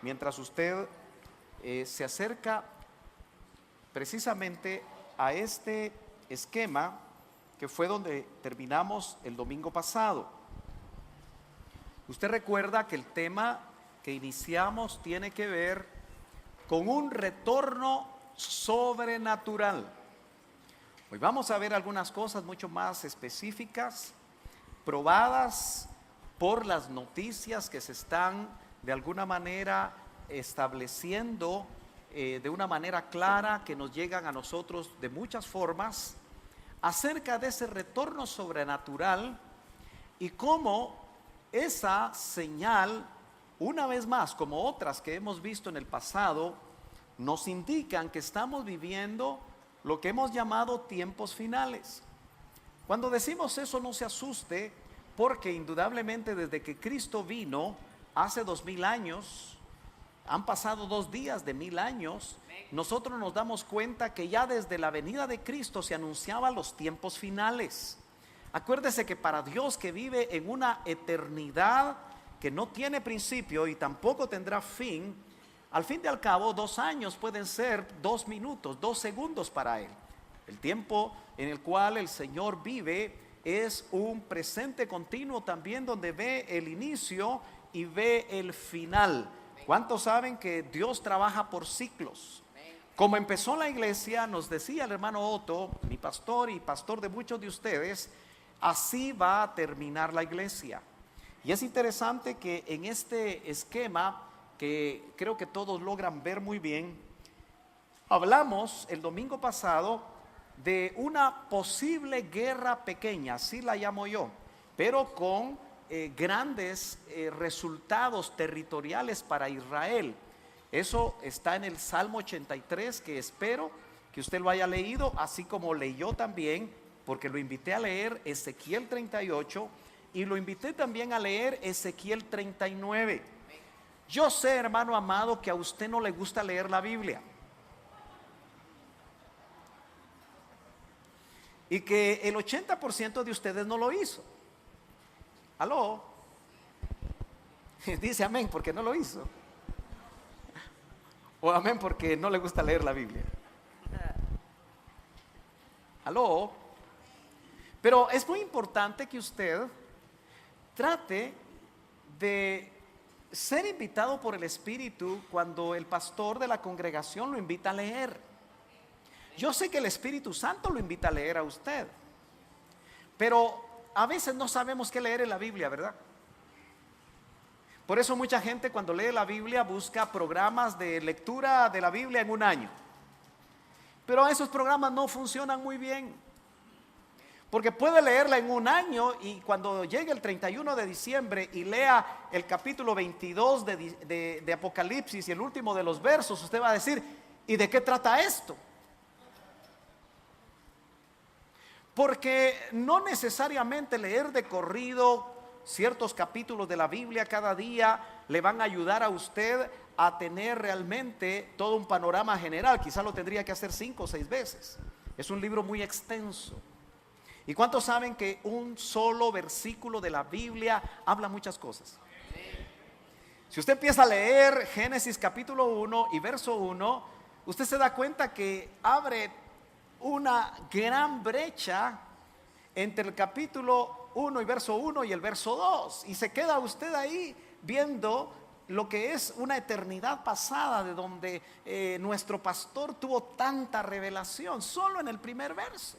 mientras usted se acerca precisamente a este esquema que fue donde terminamos el domingo pasado. Usted recuerda que el tema que iniciamos tiene que ver con un retorno sobrenatural. Hoy vamos a ver algunas cosas mucho más específicas, probadas por las noticias que se están de alguna manera estableciendo de una manera clara, que nos llegan a nosotros de muchas formas, acerca de ese retorno sobrenatural y cómo esa señal, una vez más, como otras que hemos visto en el pasado, nos indican que estamos viviendo lo que hemos llamado tiempos finales. Cuando decimos eso, no se asuste, porque indudablemente desde que Cristo vino hace 2000 años, han pasado 2 días de 1000 años, nosotros nos damos cuenta que ya desde la venida de Cristo se anunciaban los tiempos finales. Acuérdese que para Dios, que vive en una eternidad que no tiene principio y tampoco tendrá fin, al fin y al cabo 2 años pueden ser 2 minutos, 2 segundos para Él. El tiempo en el cual el Señor vive es un presente continuo también, donde ve el inicio y ve el final. ¿Cuántos saben que Dios trabaja por ciclos? Como empezó la iglesia, nos decía el hermano Otto, mi pastor y pastor de muchos de ustedes, así va a terminar la iglesia. Y es interesante que en este esquema, que creo que todos logran ver muy bien, hablamos el domingo pasado de una posible guerra pequeña, así la llamo yo, pero con grandes resultados territoriales para Israel. Eso está en el Salmo 83, que espero que usted lo haya leído, así como leyó también, porque lo invité a leer Ezequiel 38 y lo invité también a leer Ezequiel 39. Yo sé, hermano amado, que a usted no le gusta leer la Biblia y que el 80% de ustedes no lo hizo. ¿Aló? Dice amén porque no lo hizo, o amén porque no le gusta leer la Biblia. ¿Aló? Pero es muy importante que usted trate de ser invitado por el Espíritu cuando el pastor de la congregación lo invita a leer. Yo sé que el Espíritu Santo lo invita a leer a usted, pero a veces no sabemos qué leer en la Biblia, ¿verdad? Por eso mucha gente cuando lee la Biblia busca programas de lectura de la Biblia en un año. Pero esos programas no funcionan muy bien, porque puede leerla en un año y cuando llegue el 31 de diciembre y lea el capítulo 22 de Apocalipsis y el último de los versos, usted va a decir, ¿y de qué trata esto? Porque no necesariamente leer de corrido ciertos capítulos de la Biblia cada día le van a ayudar a usted a tener realmente todo un panorama general. Quizá lo tendría que hacer 5 o 6 veces. Es un libro muy extenso. ¿Y cuántos saben que un solo versículo de la Biblia habla muchas cosas? Si usted empieza a leer Génesis capítulo 1 y verso 1, usted se da cuenta que abre una gran brecha entre el capítulo 1 y verso 1 y el verso 2, y se queda usted ahí viendo lo que es una eternidad pasada, de donde nuestro pastor tuvo tanta revelación solo en el primer verso.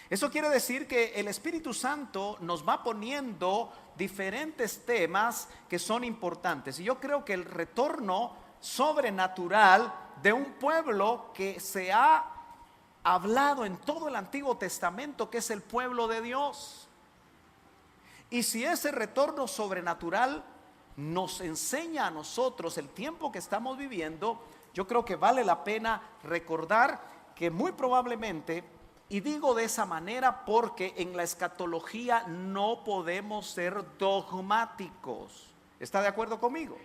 Eso quiere decir que el Espíritu Santo nos va poniendo diferentes temas que son importantes, y yo creo que el retorno sobrenatural de un pueblo que se ha hablado en todo el Antiguo Testamento, que es el pueblo de Dios. Y si ese retorno sobrenatural nos enseña a nosotros el tiempo que estamos viviendo, yo creo que vale la pena recordar que muy probablemente, y digo de esa manera porque en la escatología no podemos ser dogmáticos. ¿Está de acuerdo conmigo?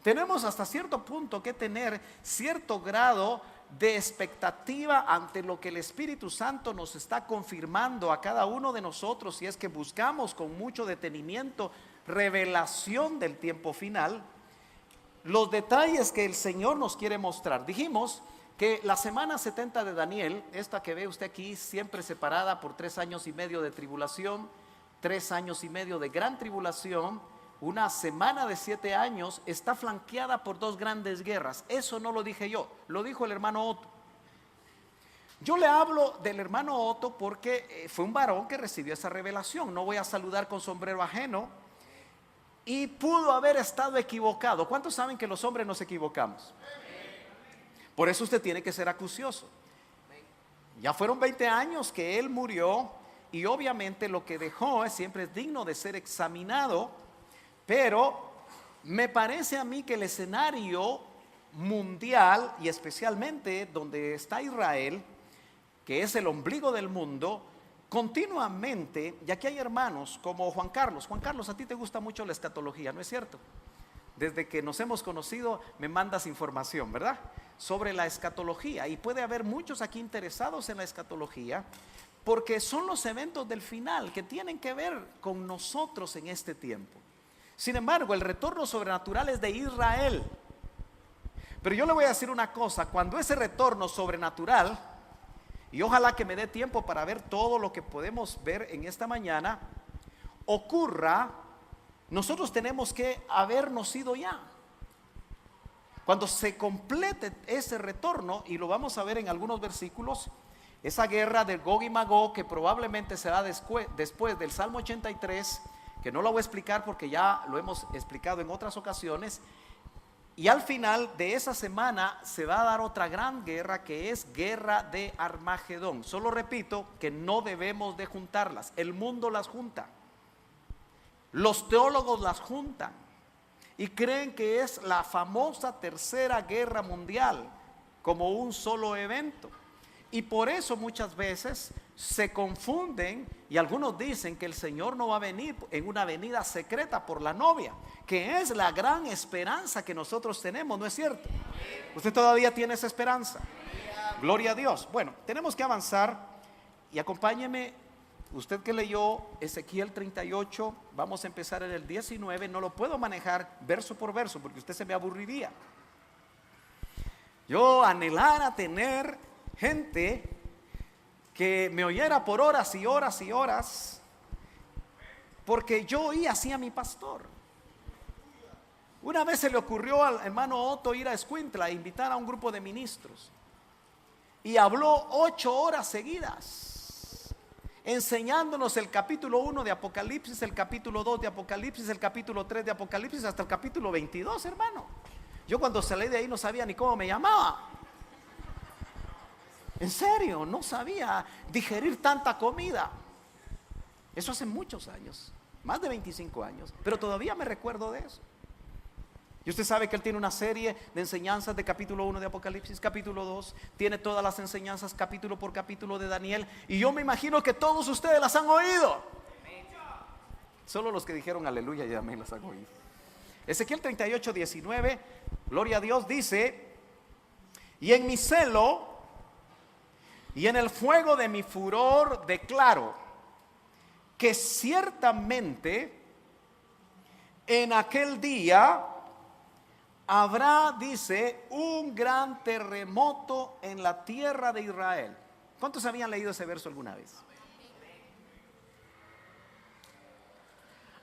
Tenemos hasta cierto punto que tener cierto grado de expectativa ante lo que el Espíritu Santo nos está confirmando a cada uno de nosotros, si es que buscamos con mucho detenimiento revelación del tiempo final, los detalles que el Señor nos quiere mostrar. Dijimos que la semana 70 de Daniel, esta que ve usted aquí, siempre separada por 3 años y medio de tribulación, 3 años y medio de gran tribulación, una semana de 7 años, está flanqueada por 2 grandes guerras. Eso no lo dije yo, lo dijo el hermano Otto. Yo le hablo del hermano Otto porque fue un varón que recibió esa revelación. No voy a saludar con sombrero ajeno. Y pudo haber estado equivocado. ¿Cuántos saben que los hombres nos equivocamos? Por eso usted tiene que ser acucioso. Ya fueron 20 años que él murió y obviamente lo que dejó siempre es digno de ser examinado, pero me parece a mí que el escenario mundial y especialmente donde está Israel, que es el ombligo del mundo, continuamente, y aquí hay hermanos como Juan Carlos. Juan Carlos, a ti te gusta mucho la escatología, ¿no es cierto? Desde que nos hemos conocido me mandas información, ¿verdad? Sobre la escatología, y puede haber muchos aquí interesados en la escatología, porque son los eventos del final que tienen que ver con nosotros en este tiempo. Sin embargo, el retorno sobrenatural es de Israel. Pero yo le voy a decir una cosa, cuando ese retorno sobrenatural, y ojalá que me dé tiempo para ver todo lo que podemos ver en esta mañana, ocurra, nosotros tenemos que habernos ido ya. Cuando se complete ese retorno, y lo vamos a ver en algunos versículos, esa guerra de Gog y Magog que probablemente será después del Salmo 83, que no lo voy a explicar porque ya lo hemos explicado en otras ocasiones. Y al final de esa semana se va a dar otra gran guerra, que es guerra de Armagedón. Solo repito que no debemos de juntarlas. El mundo las junta, los teólogos las juntan y creen que es la famosa tercera guerra mundial como un solo evento. Y por eso muchas veces se confunden, y algunos dicen que el Señor no va a venir en una venida secreta por la novia, que es la gran esperanza que nosotros tenemos, ¿no es cierto? Usted todavía tiene esa esperanza. Gloria a Dios. Bueno, tenemos que avanzar y acompáñeme. Usted que leyó Ezequiel 38, vamos a empezar en el 19. No lo puedo manejar verso por verso porque usted se me aburriría. Yo anhelara tener gente que me oyera por horas y horas y horas, porque yo oí así a mi pastor. Una vez se le ocurrió al hermano Otto ir a Escuintla e invitar a un grupo de ministros, y habló 8 horas seguidas, enseñándonos el capítulo 1 de Apocalipsis, el capítulo 2 de Apocalipsis, el capítulo 3 de Apocalipsis, hasta el capítulo 22, hermano. Yo cuando salí de ahí no sabía ni cómo me llamaba. En serio, no sabía digerir tanta comida. Eso hace muchos años, más de 25 años, pero todavía me recuerdo de eso. Y usted sabe que él tiene una serie de enseñanzas de capítulo 1 de Apocalipsis, capítulo 2, tiene todas las enseñanzas capítulo por capítulo de Daniel, y yo me imagino que todos ustedes las han oído. Solo los que dijeron aleluya y amén las han oído. Ezequiel 38, 19, gloria a Dios, dice: y en mi celo y en el fuego de mi furor declaro que ciertamente en aquel día habrá, dice, un gran terremoto en la tierra de Israel. ¿Cuántos habían leído ese verso alguna vez?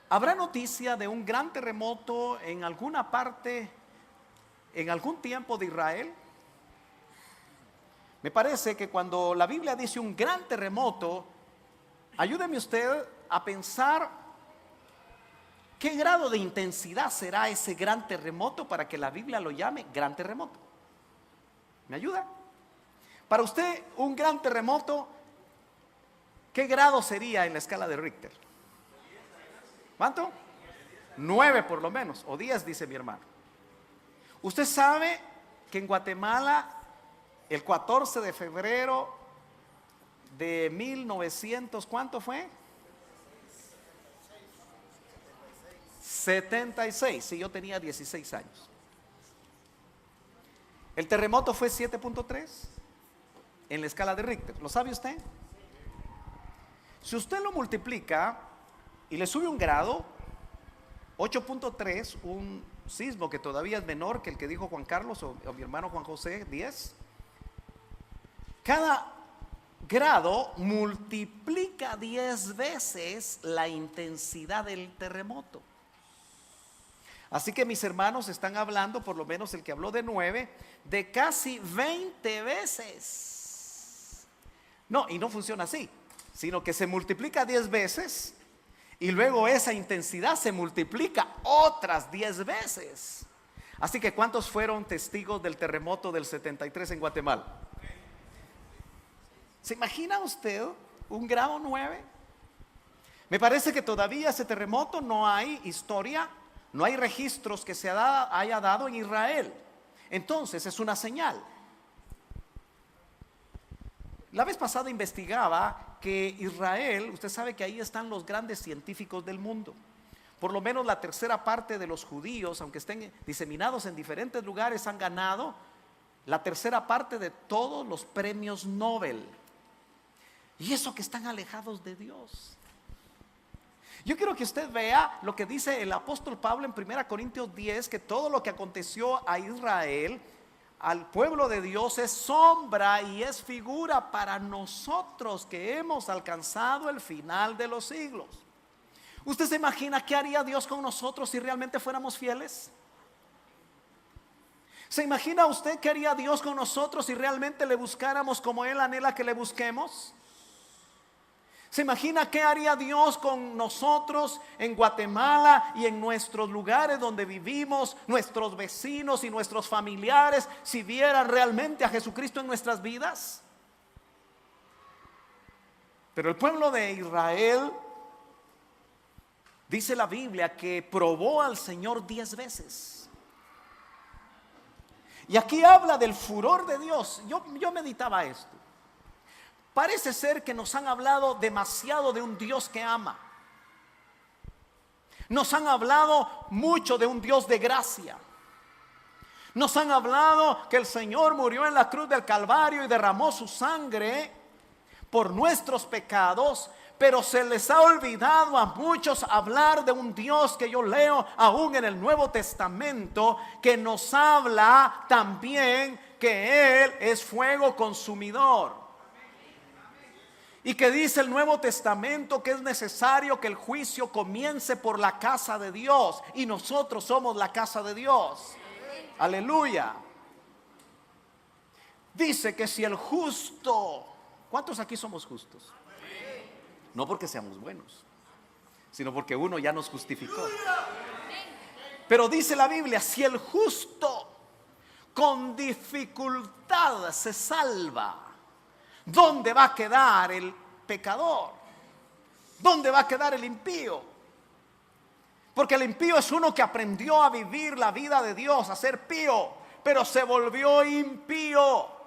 ¿Habrá noticia de un gran terremoto en alguna parte, en algún tiempo de Israel? Me parece que cuando la Biblia dice un gran terremoto, ayúdeme usted a pensar qué grado de intensidad será ese gran terremoto para que la Biblia lo llame gran terremoto. ¿Me ayuda? Para usted, un gran terremoto, ¿qué grado sería en la escala de Richter? ¿Cuánto? 9 por lo menos, o 10, dice mi hermano. Usted sabe que en Guatemala, el 14 de febrero de 1900, ¿cuánto fue? 76, sí, yo tenía 16 años. El terremoto fue 7.3 en la escala de Richter. ¿Lo sabe usted? Si usted lo multiplica y le sube un grado, 8.3, un sismo que todavía es menor que el que dijo Juan Carlos o mi hermano Juan José, 10. Cada grado multiplica 10 veces la intensidad del terremoto. Así que mis hermanos están hablando, por lo menos el que habló de 9, de casi 20 veces. No, y no funciona así, sino que se multiplica 10 veces y luego esa intensidad se multiplica otras 10 veces. Así que ¿cuántos fueron testigos del terremoto del 73 en Guatemala? ¿Se imagina usted un grado 9? Me parece que todavía ese terremoto no hay historia, no hay registros que se haya dado en Israel. Entonces es una señal. La vez pasada investigaba que Israel, usted sabe que ahí están los grandes científicos del mundo. Por lo menos la tercera parte de los judíos, aunque estén diseminados en diferentes lugares, han ganado la tercera parte de todos los premios Nobel. Y eso que están alejados de Dios. Yo quiero que usted vea lo que dice el apóstol Pablo en 1 Corintios 10, que todo lo que aconteció a Israel, al pueblo de Dios, es sombra y es figura para nosotros que hemos alcanzado el final de los siglos. ¿Usted se imagina qué haría Dios con nosotros si realmente fuéramos fieles? ¿Se imagina usted qué haría Dios con nosotros si realmente le buscáramos como Él anhela que le busquemos? ¿Se imagina qué haría Dios con nosotros en Guatemala y en nuestros lugares donde vivimos, nuestros vecinos y nuestros familiares, si vieran realmente a Jesucristo en nuestras vidas? Pero el pueblo de Israel, dice la Biblia, que probó al Señor 10 veces. Y aquí habla del furor de Dios. Yo meditaba esto. Parece ser que nos han hablado demasiado de un Dios que ama. Nos han hablado mucho de un Dios de gracia. Nos han hablado que el Señor murió en la cruz del Calvario y derramó su sangre por nuestros pecados. Pero se les ha olvidado a muchos hablar de un Dios que yo leo aún en el Nuevo Testamento, que nos habla también que Él es fuego consumidor. Y que dice el Nuevo Testamento que es necesario que el juicio comience por la casa de Dios. Y nosotros somos la casa de Dios. Aleluya. Dice que si el justo, ¿cuántos aquí somos justos? No porque seamos buenos, sino porque uno ya nos justificó. Pero dice la Biblia, si el justo con dificultad se salva, ¿dónde va a quedar el pecador? ¿Dónde va a quedar el impío? Porque el impío es uno que aprendió a vivir la vida de Dios, a ser pío, pero se volvió impío.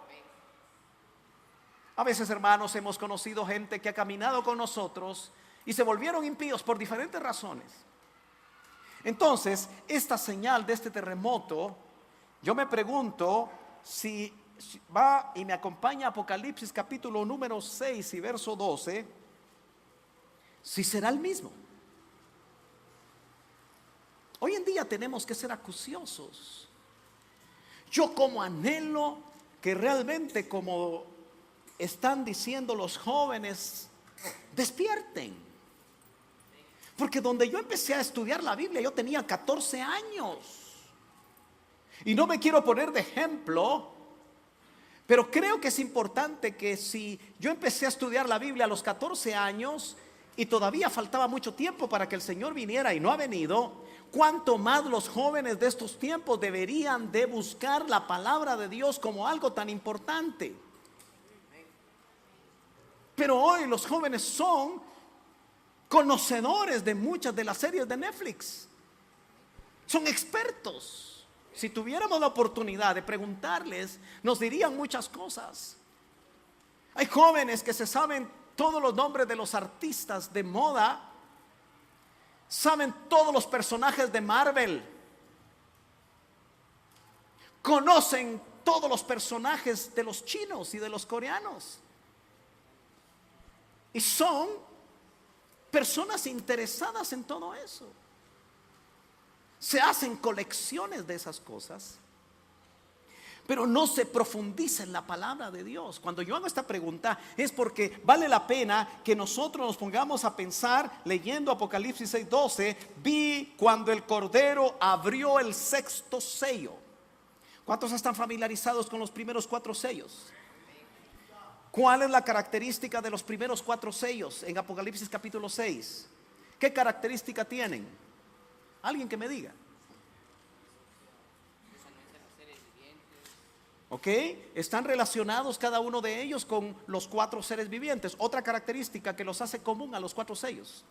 A veces, hermanos, hemos conocido gente que ha caminado con nosotros y se volvieron impíos por diferentes razones. Entonces, esta señal de este terremoto, yo me pregunto si va y me acompaña a Apocalipsis capítulo número 6 y verso 12, si será el mismo. Hoy en día tenemos que ser acuciosos. Yo como anhelo que realmente, como están diciendo los jóvenes, despierten. Porque donde yo empecé a estudiar la Biblia, yo tenía 14 años. Y no me quiero poner de ejemplo, pero creo que es importante que si yo empecé a estudiar la Biblia a los 14 años y todavía faltaba mucho tiempo para que el Señor viniera y no ha venido, cuánto más los jóvenes de estos tiempos deberían de buscar la palabra de Dios como algo tan importante. Pero hoy los jóvenes son conocedores de muchas de las series de Netflix. Son expertos. Si tuviéramos la oportunidad de preguntarles, nos dirían muchas cosas. Hay jóvenes que se saben todos los nombres de los artistas de moda, saben todos los personajes de Marvel, conocen todos los personajes de los chinos y de los coreanos. Y son personas interesadas en todo eso. Se hacen colecciones de esas cosas, pero no se profundiza en la palabra de Dios. Cuando yo hago esta pregunta es porque vale la pena que nosotros nos pongamos a pensar leyendo Apocalipsis 6:12. Vi cuando el Cordero abrió el sexto sello. ¿Cuántos están familiarizados con los primeros 4 sellos? ¿Cuál es la característica de los primeros 4 sellos en Apocalipsis capítulo 6? ¿Qué característica tienen? Alguien que me diga. ¿Ok? Están relacionados cada uno de ellos con los 4 seres vivientes. Otra característica que los hace común a los 4 sellos.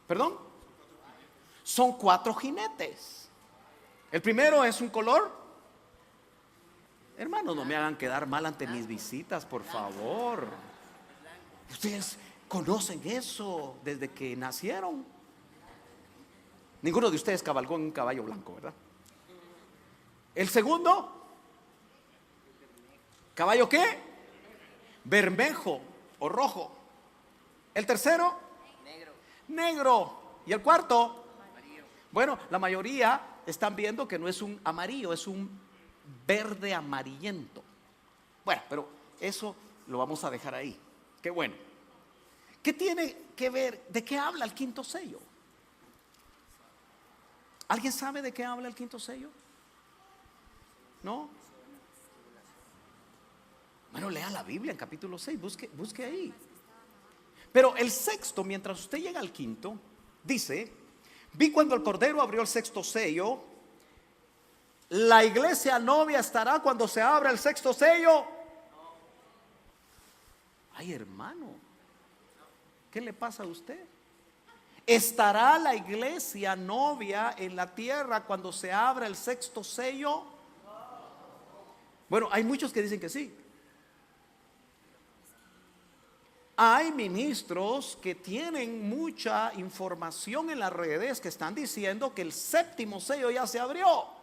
¿Perdón? Son 4 jinetes. El primero es un color. Hermanos, no me hagan quedar mal ante mis visitas, por favor. Ustedes conocen eso desde que nacieron. Ninguno de ustedes cabalgó en un caballo blanco, ¿verdad? El segundo, ¿caballo qué? Bermejo o rojo. El tercero, negro. Y el cuarto, amarillo. Bueno, la mayoría están viendo que no es un amarillo, es un verde amarillento. Bueno, pero eso lo vamos a dejar ahí. Qué bueno. ¿Qué tiene que ver? ¿De qué habla el quinto sello? ¿Alguien sabe de qué habla el quinto sello? ¿No? Bueno, lea la Biblia en capítulo 6, busque ahí. Pero el sexto, mientras usted llega al quinto, dice: vi cuando el Cordero abrió el sexto sello. La iglesia novia estará cuando se abra el sexto sello. Ay, hermano, ¿qué le pasa a usted? ¿Estará la iglesia novia en la tierra cuando se abra el sexto sello? Bueno, hay muchos que dicen que sí. Hay ministros que tienen mucha información en las redes que están diciendo que el séptimo sello ya se abrió.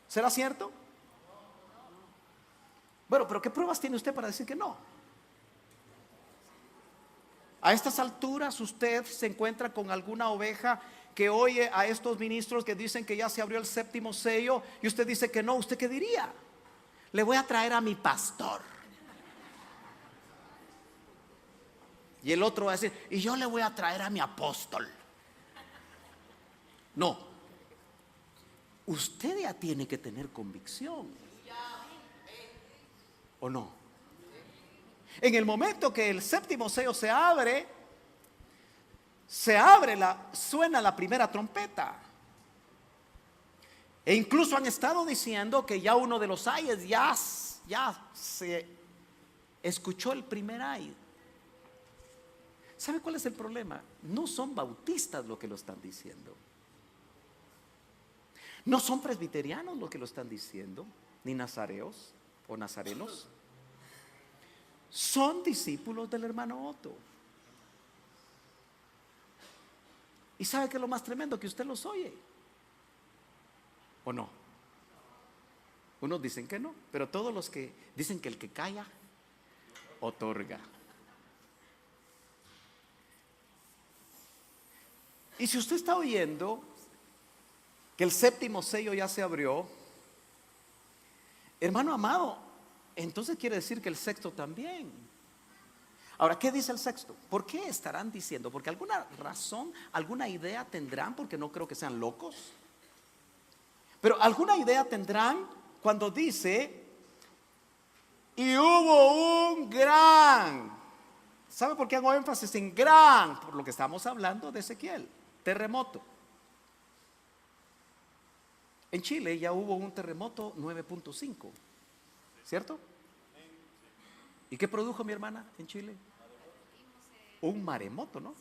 ¿Será cierto? Bueno, pero ¿qué pruebas tiene usted para decir que no? A estas alturas usted se encuentra con alguna oveja que oye a estos ministros que dicen que ya se abrió el séptimo sello y usted dice que no. ¿Usted qué diría? Le voy a traer a mi pastor. Y el otro va a decir: y yo le voy a traer a mi apóstol. No. Usted ya tiene que tener convicción. ¿O no? En el momento que el séptimo sello se abre, suena la primera trompeta. E incluso han estado diciendo que ya uno de los ayes ya se escuchó el primer ay. ¿Sabe cuál es el problema? No son bautistas los que lo están diciendo. No son presbiterianos los que lo están diciendo, ni nazareos o nazarenos. Son discípulos del hermano Otto. ¿Y sabe qué es lo más tremendo? Que usted los oye. ¿O no? Unos dicen que no, pero todos los que dicen que el que calla, otorga. Y si usted está oyendo que el séptimo sello ya se abrió, hermano amado, entonces quiere decir que el sexto también. Ahora, ¿qué dice el sexto? ¿Por qué estarán diciendo? Porque alguna razón, alguna idea tendrán, porque no creo que sean locos. Pero alguna idea tendrán cuando dice: y hubo un gran. ¿Sabe por qué hago énfasis en gran? Por lo que estamos hablando de Ezequiel, terremoto. En Chile ya hubo un terremoto 9.5, ¿cierto? ¿Y qué produjo mi hermana en Chile? Un maremoto, ¿no?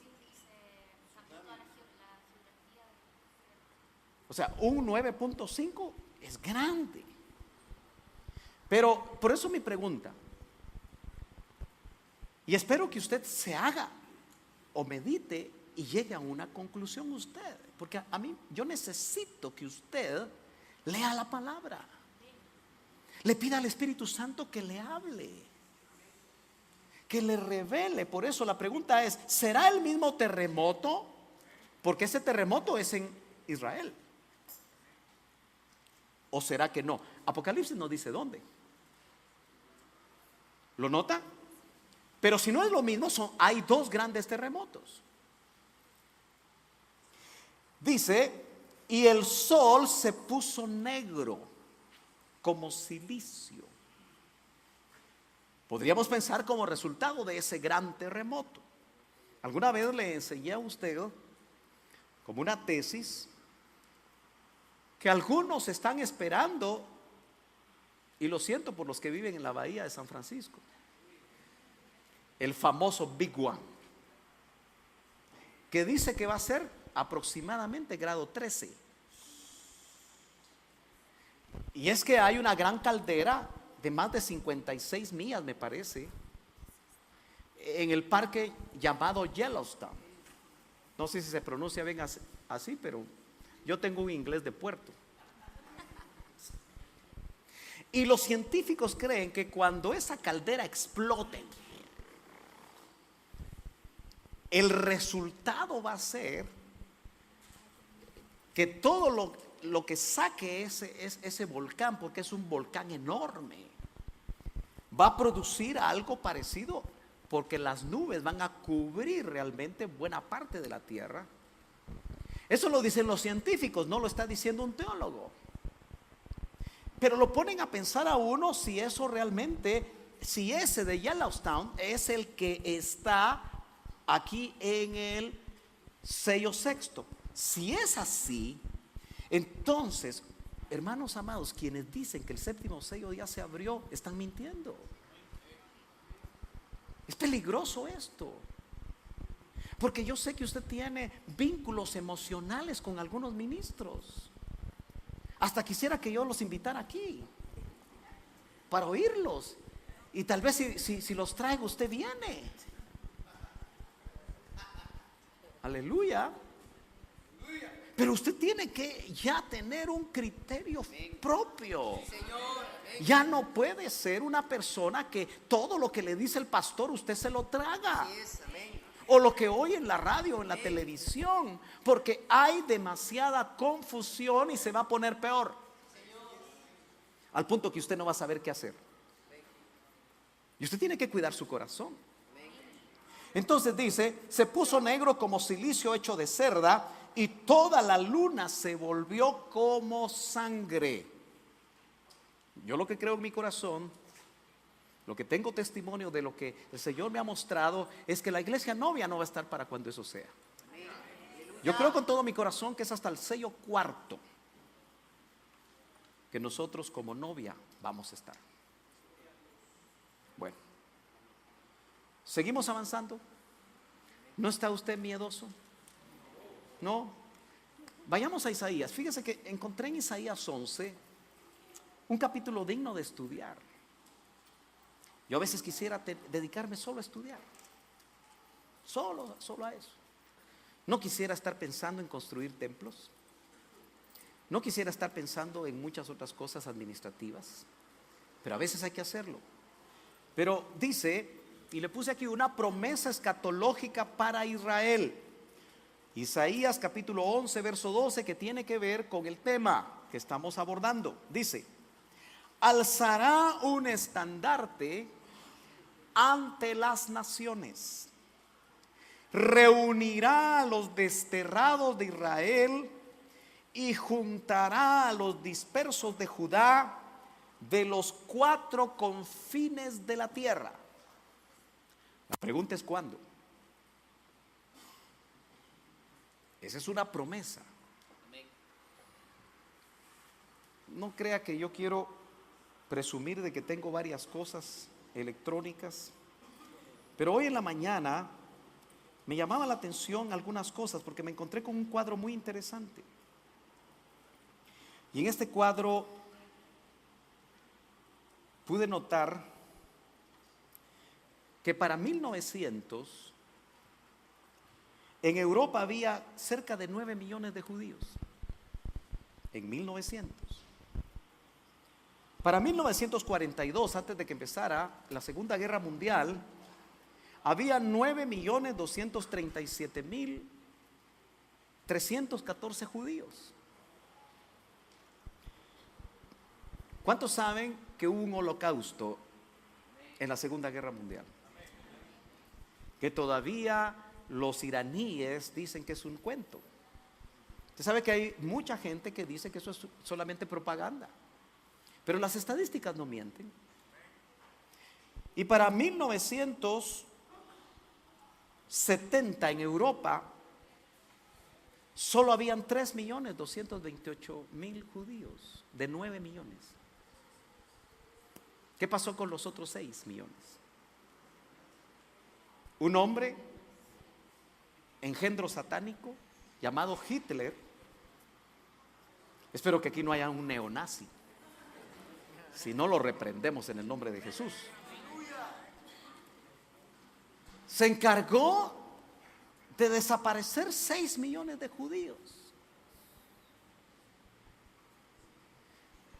O sea, un 9.5 es grande. Pero por eso mi pregunta, y espero que usted se haga o medite y llegue a una conclusión usted, porque a mí, yo necesito que usted lea la palabra, le pida al Espíritu Santo que le hable, que le revele. Por eso la pregunta es: ¿será el mismo terremoto Porque ese terremoto es en Israel. ¿O será que no? Apocalipsis no dice dónde. ¿Lo nota? Pero si no es lo mismo, hay dos grandes terremotos. Dice, y el sol se puso negro como silicio. Podríamos pensar como resultado de ese gran terremoto. Alguna vez le enseñé a usted como una tesis que algunos están esperando, y lo siento por los que viven en la bahía de San Francisco, el famoso Big One, que dice que va a ser aproximadamente grado 13. Y es que hay una gran caldera de más de 56 millas, me parece, en el parque llamado Yellowstone. No sé si se pronuncia bien así, pero yo tengo un inglés de puerto. Y los científicos creen que cuando esa caldera explote, el resultado va a ser que todo lo que saque ese volcán, porque es un volcán enorme, va a producir algo parecido, porque las nubes van a cubrir realmente buena parte de la tierra. Eso lo dicen los científicos, no lo está diciendo un teólogo. Pero lo ponen a pensar a uno si eso realmente, si ese de Yellowstone es el que está aquí en el sello sexto. Si es así, entonces, hermanos amados, quienes dicen que el séptimo sello ya se abrió, están mintiendo. Es peligroso esto. Porque yo sé que usted tiene vínculos emocionales con algunos ministros. Hasta quisiera que yo los invitara aquí para oírlos. Y tal vez si los traigo, usted viene. Aleluya. Pero usted tiene que ya tener un criterio propio. Ya no puede ser una persona que todo lo que le dice el pastor usted se lo traga. O lo que oye en la radio o en la televisión. Porque hay demasiada confusión y se va a poner peor. Al punto que usted no va a saber qué hacer. Y usted tiene que cuidar su corazón. Entonces dice, se puso negro como silicio hecho de cerda, y toda la luna se volvió como sangre. Yo lo que creo en mi corazón, lo que tengo testimonio de lo que el Señor me ha mostrado, es que la iglesia novia no va a estar para cuando eso sea. Yo creo con todo mi corazón que es hasta el sello cuarto que nosotros como novia vamos a estar. Bueno, seguimos avanzando. ¿No está usted miedoso? No. Vayamos a Isaías. Fíjese que encontré en Isaías 11 un capítulo digno de estudiar. Yo a veces quisiera dedicarme solo a estudiar. Solo a eso. No quisiera estar pensando en construir templos. No quisiera estar pensando en muchas otras cosas administrativas. Pero a veces hay que hacerlo. Pero dice, y le puse aquí una promesa escatológica para Israel. Isaías capítulo 11, verso 12, que tiene que ver con el tema que estamos abordando. Dice, alzará un estandarte ante las naciones, reunirá a los desterrados de Israel y juntará a los dispersos de Judá de los 4 confines de la tierra. La pregunta es ¿cuándo? Esa es una promesa. No crea que yo quiero presumir de que tengo varias cosas electrónicas, pero hoy en la mañana me llamaba la atención algunas cosas porque me encontré con un cuadro muy interesante. Y en este cuadro pude notar que para 1900 en Europa había cerca de 9 millones de judíos. En 1900. Para 1942, antes de que empezara la Segunda Guerra Mundial, había 9.237.000 314 judíos. ¿Cuántos saben que hubo un holocausto en la Segunda Guerra Mundial? Que todavía los iraníes dicen que es un cuento. Usted sabe que hay mucha gente que dice que eso es solamente propaganda, pero las estadísticas no mienten. Y para 1970 en Europa solo habían 3.228.000 judíos de 9 millones. ¿Qué pasó con los otros 6 millones? Un hombre, engendro satánico, llamado Hitler. Espero que aquí no haya un neonazi. Si no, lo reprendemos en el nombre de Jesús. Se encargó de desaparecer 6 millones de judíos.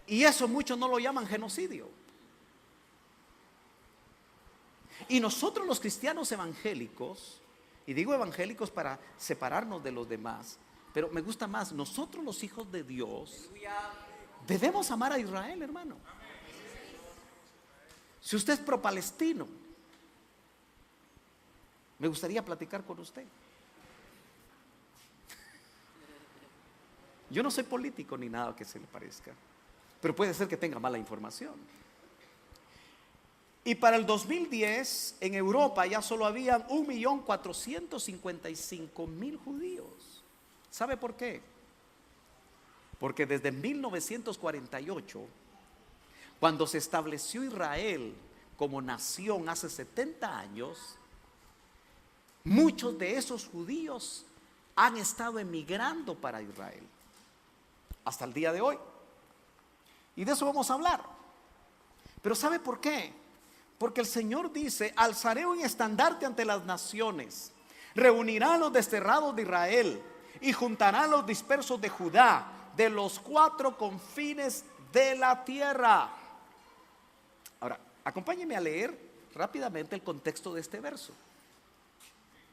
Y eso muchos no lo llaman genocidio. Y nosotros los cristianos evangélicos, y digo evangélicos para separarnos de los demás, pero me gusta más, nosotros los hijos de Dios debemos amar a Israel, hermano. Si usted es pro-palestino, me gustaría platicar con usted. Yo no soy político ni nada que se le parezca, pero puede ser que tenga mala información. Y para el 2010 en Europa ya solo habían 1.455.000 judíos. ¿Sabe por qué? Porque desde 1948, cuando se estableció Israel como nación hace 70 años, muchos de esos judíos han estado emigrando para Israel hasta el día de hoy. Y de eso vamos a hablar. Pero ¿sabe por qué? Porque el Señor dice: alzaré un estandarte ante las naciones, reunirá a los desterrados de Israel y juntará a los dispersos de Judá, de los 4 confines de la tierra. Ahora, acompáñenme a leer rápidamente el contexto de este verso.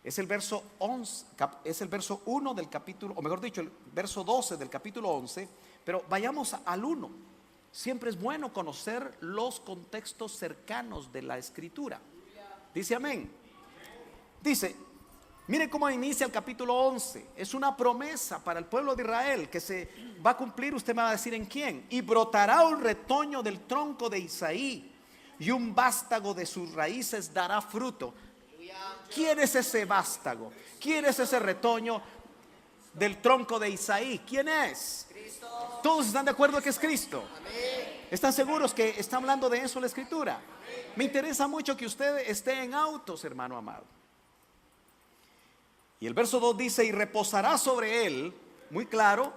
Es el verso 11, es el verso 1 del capítulo, o mejor dicho, el verso 12 del capítulo 11, pero vayamos al 1. Siempre es bueno conocer los contextos cercanos de la escritura. Dice amén. Dice, mire cómo inicia el capítulo 11. Es una promesa para el pueblo de Israel que se va a cumplir. Usted me va a decir en quién. Y brotará un retoño del tronco de Isaí, y un vástago de sus raíces dará fruto. ¿Quién es ese vástago? ¿Quién es ese retoño del tronco de Isaí? ¿Quién es? Cristo. ¿Todos están de acuerdo que es Cristo? Amén. ¿Están seguros que está hablando de eso la escritura? Amén. Me interesa mucho que usted esté en autos, hermano amado. Y el verso 2 dice: y reposará sobre él, muy claro,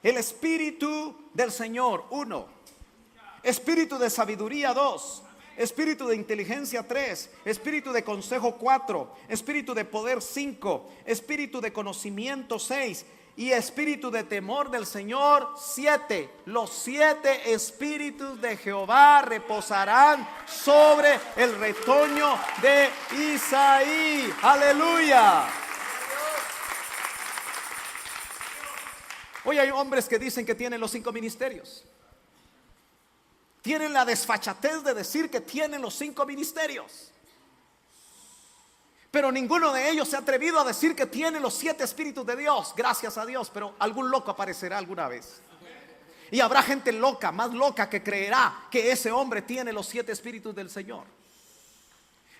el espíritu del Señor, 1. Espíritu de sabiduría, 2. Espíritu de inteligencia, 3. Espíritu de consejo, 4. Espíritu de poder, 5. Espíritu de conocimiento, 6. Y espíritu de temor del Señor, 7. Los 7 espíritus de Jehová reposarán sobre el retoño de Isaí. Aleluya. Hoy hay hombres que dicen que tienen los 5 ministerios. Tienen la desfachatez de decir que tienen los 5 ministerios, pero ninguno de ellos se ha atrevido a decir que tiene los 7 espíritus de Dios. Gracias a Dios, pero algún loco aparecerá alguna vez. Y habrá gente loca, más loca, que creerá que ese hombre tiene los 7 espíritus del Señor.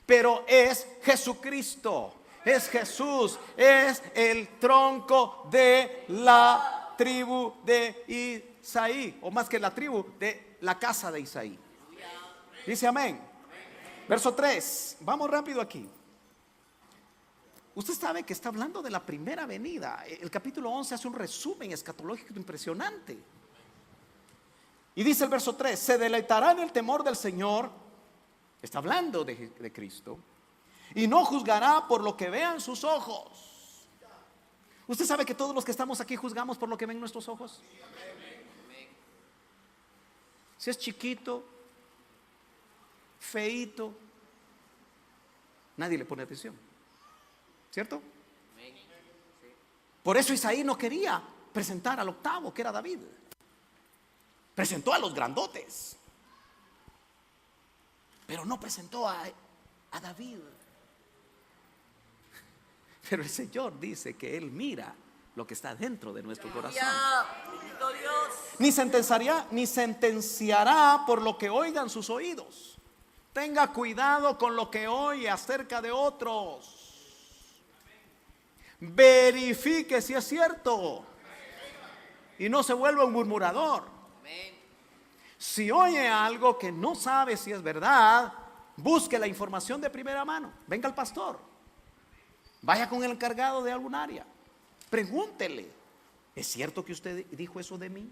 Pero es Jesucristo, es Jesús, es el tronco de la tribu de Isaí, o más que la tribu, de la casa de Isaí. Dice amén. Verso 3, vamos rápido aquí. Usted sabe que está hablando de la primera venida. El capítulo 11 hace un resumen escatológico impresionante. Y dice el verso 3: se deleitará en el temor del Señor. Está hablando de Cristo. Y no juzgará por lo que vean sus ojos. Usted sabe que todos los que estamos aquí juzgamos por lo que ven nuestros ojos. Si es chiquito, feíto, nadie le pone atención, ¿cierto? Por eso Isaí no quería presentar al octavo, que era David. Presentó a los grandotes, pero no presentó a David. Pero el Señor dice que Él mira lo que está dentro de nuestro corazón. Ni sentenciará por lo que oigan sus oídos. Tenga cuidado con lo que oye acerca de otros. Verifique si es cierto y no se vuelva un murmurador. Si oye algo que no sabe si es verdad, busque la información de primera mano. Venga al pastor, vaya con el encargado de algún área, pregúntele: ¿es cierto que usted dijo eso de mí?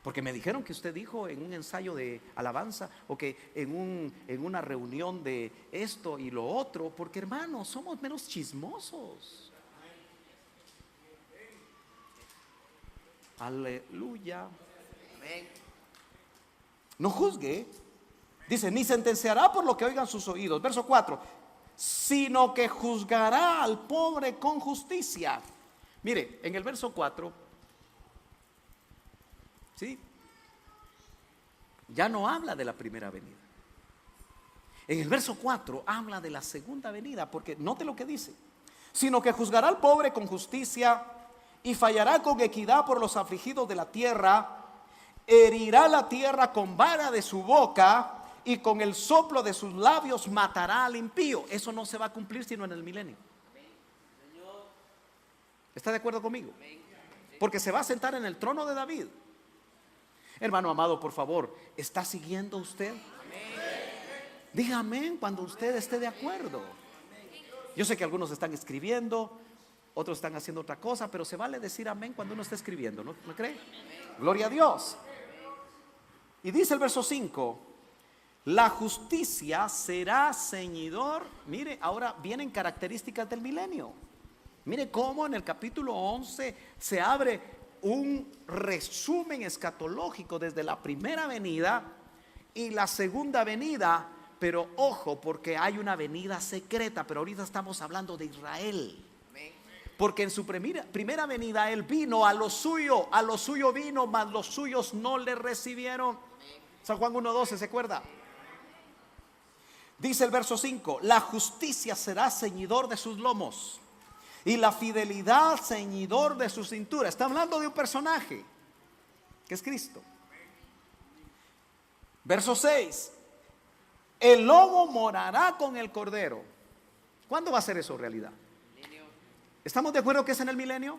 Porque me dijeron que usted dijo en un ensayo de alabanza, o que en una reunión de esto y lo otro. Porque, hermanos, somos menos chismosos. Aleluya. No juzgue. Dice: ni sentenciará por lo que oigan sus oídos. Verso 4: sino que juzgará al pobre con justicia. Mire, en el verso 4, ¿sí?, ya no habla de la primera venida. En el verso 4 habla de la segunda venida, porque note lo que dice: sino que juzgará al pobre con justicia y fallará con equidad por los afligidos de la tierra, herirá la tierra con vara de su boca y con el soplo de sus labios matará al impío. Eso no se va a cumplir sino en el milenio. ¿Está de acuerdo conmigo? Porque se va a sentar en el trono de David. Hermano amado, por favor, ¿está siguiendo usted? Diga amén cuando usted esté de acuerdo. Yo sé que algunos están escribiendo, otros están haciendo otra cosa, pero se vale decir amén cuando uno está escribiendo, ¿no me cree? Gloria a Dios. Y dice el verso 5: la justicia será ceñidor. Mire, ahora vienen características del milenio. Mire cómo en el capítulo 11 se abre un resumen escatológico desde la primera venida y la segunda venida. Pero ojo, porque hay una venida secreta. Pero ahorita estamos hablando de Israel, porque en su primera venida Él vino a lo suyo vino, mas los suyos no le recibieron. San Juan 1:12, ¿se acuerda? Dice el verso 5: la justicia será ceñidor de sus lomos y la fidelidad ceñidor de su cintura. Está hablando de un personaje que es Cristo. Verso 6: el lobo morará con el cordero. ¿Cuándo va a ser eso realidad? ¿Estamos de acuerdo que es en el milenio?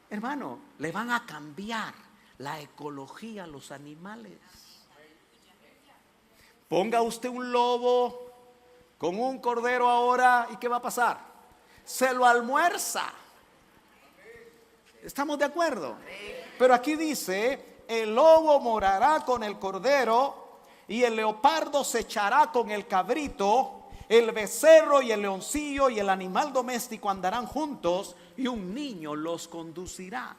Hermano, le van a cambiar la ecología a los animales. Ponga usted un lobo con un cordero ahora, ¿y qué va a pasar? Se lo almuerza. ¿Estamos de acuerdo? Pero aquí dice: el lobo morará con el cordero y el leopardo se echará con el cabrito. El becerro y el leoncillo y el animal doméstico andarán juntos y un niño los conducirá.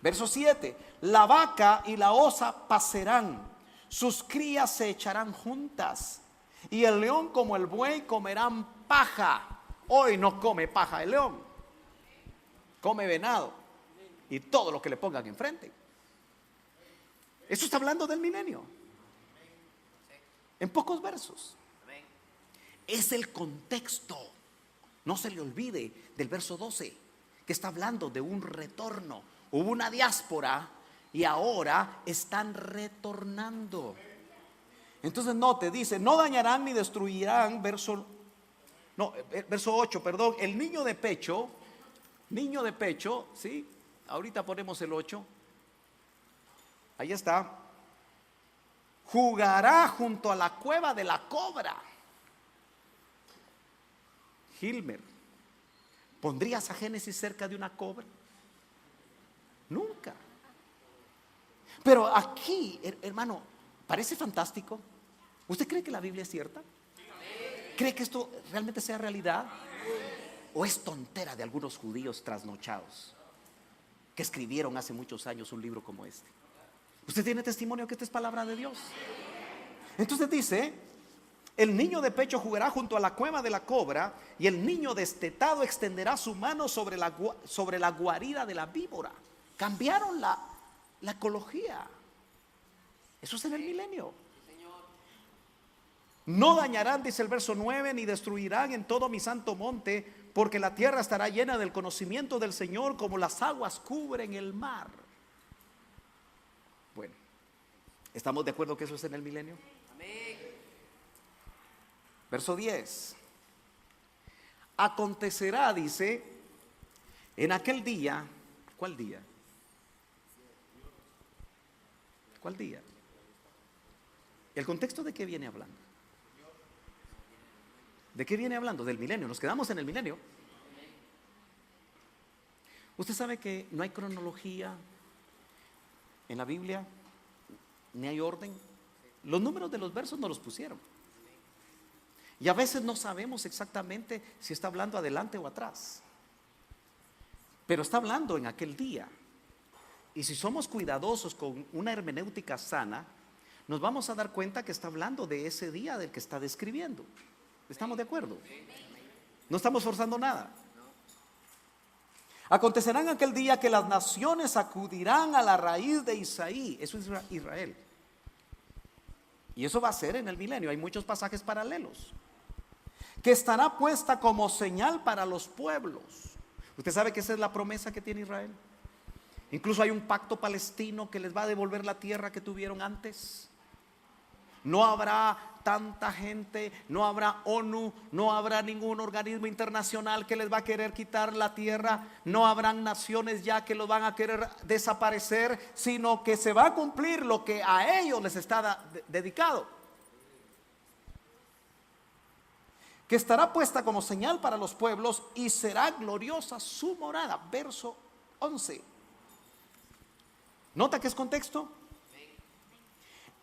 Verso 7: la vaca y la osa pasarán, sus crías se echarán juntas, y el león como el buey comerán paja. Hoy no come paja el león, come venado y todo lo que le pongan enfrente. Eso está hablando del milenio en pocos versos. Es el contexto, no se le olvide, del verso 12, que está hablando de un retorno. Hubo una diáspora y ahora están retornando. Entonces note, dice: no dañarán ni destruirán. Verso 8, perdón. El niño de pecho, ¿sí? Ahorita ponemos el 8. Ahí está. Jugará junto a la cueva de la cobra. Hilmer, ¿pondrías a Génesis cerca de una cobra? Nunca. Pero aquí, hermano, parece fantástico. ¿Usted cree que la Biblia es cierta? ¿Cree que esto realmente sea realidad? ¿O es tontera de algunos judíos trasnochados que escribieron hace muchos años un libro como este? ¿Usted tiene testimonio que esta es palabra de Dios? Entonces dice: El niño de pecho jugará junto a la cueva de la cobra, y el niño destetado extenderá su mano sobre la guarida de la víbora. Cambiaron la ecología. Eso es en el milenio. No dañarán, dice el verso 9, ni destruirán en todo mi santo monte, porque la tierra estará llena del conocimiento del Señor, como las aguas cubren el mar. Bueno, ¿estamos de acuerdo que eso es en el milenio? Verso 10. Acontecerá, dice, en aquel día. ¿Cuál día? ¿Cuál día? ¿El contexto de qué viene hablando? ¿De qué viene hablando? Del milenio. Nos quedamos en el milenio. Usted sabe que no hay cronología en la Biblia, ni hay orden. Los números de los versos no los pusieron. Y a veces no sabemos exactamente si está hablando adelante o atrás. Pero está hablando en aquel día. Y si somos cuidadosos con una hermenéutica sana, nos vamos a dar cuenta que está hablando de ese día del que está describiendo. ¿Estamos de acuerdo? No estamos forzando nada. Acontecerá en aquel día que las naciones acudirán a la raíz de Isaí. Eso es Israel. Y eso va a ser en el milenio. Hay muchos pasajes paralelos. Que estará puesta como señal para los pueblos. Usted sabe que esa es la promesa que tiene Israel. Incluso hay un pacto palestino que les va a devolver la tierra que tuvieron antes. No habrá tanta gente, no habrá ONU, no habrá ningún organismo internacional que les va a querer quitar la tierra, no habrán naciones ya que los van a querer desaparecer, sino que se va a cumplir lo que a ellos les está dedicado. Que estará puesta como señal para los pueblos y será gloriosa su morada. Verso 11. ¿Nota que es contexto?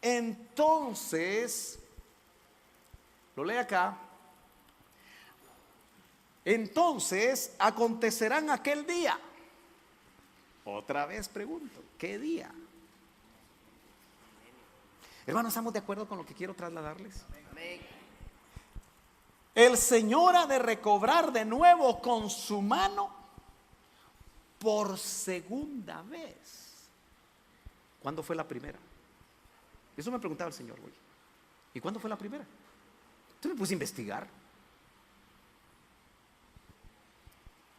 Entonces, lo lee acá. Entonces acontecerán aquel día. Otra vez pregunto, ¿qué día? Hermanos, ¿estamos de acuerdo con lo que quiero trasladarles? El Señor ha de recobrar de nuevo con su mano por segunda vez. ¿Cuándo fue la primera? Eso me preguntaba el Señor hoy. ¿Y cuándo fue la primera? Entonces me puse a investigar.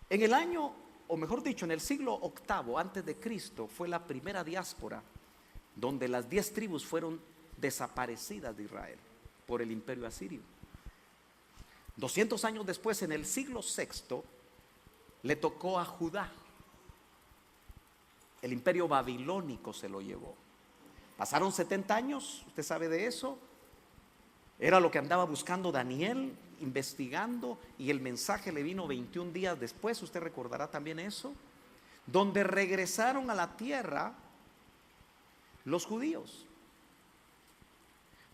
En el año, o mejor dicho, en el siglo VIII antes de Cristo, fue la primera diáspora donde las 10 tribus fueron desaparecidas de Israel por el imperio asirio. 200 años después, en el siglo VI, le tocó a Judá. El imperio babilónico se lo llevó. Pasaron 70 años, usted sabe de eso. Era lo que andaba buscando Daniel, investigando, y el mensaje le vino 21 días después, usted recordará también eso, donde regresaron a la tierra los judíos.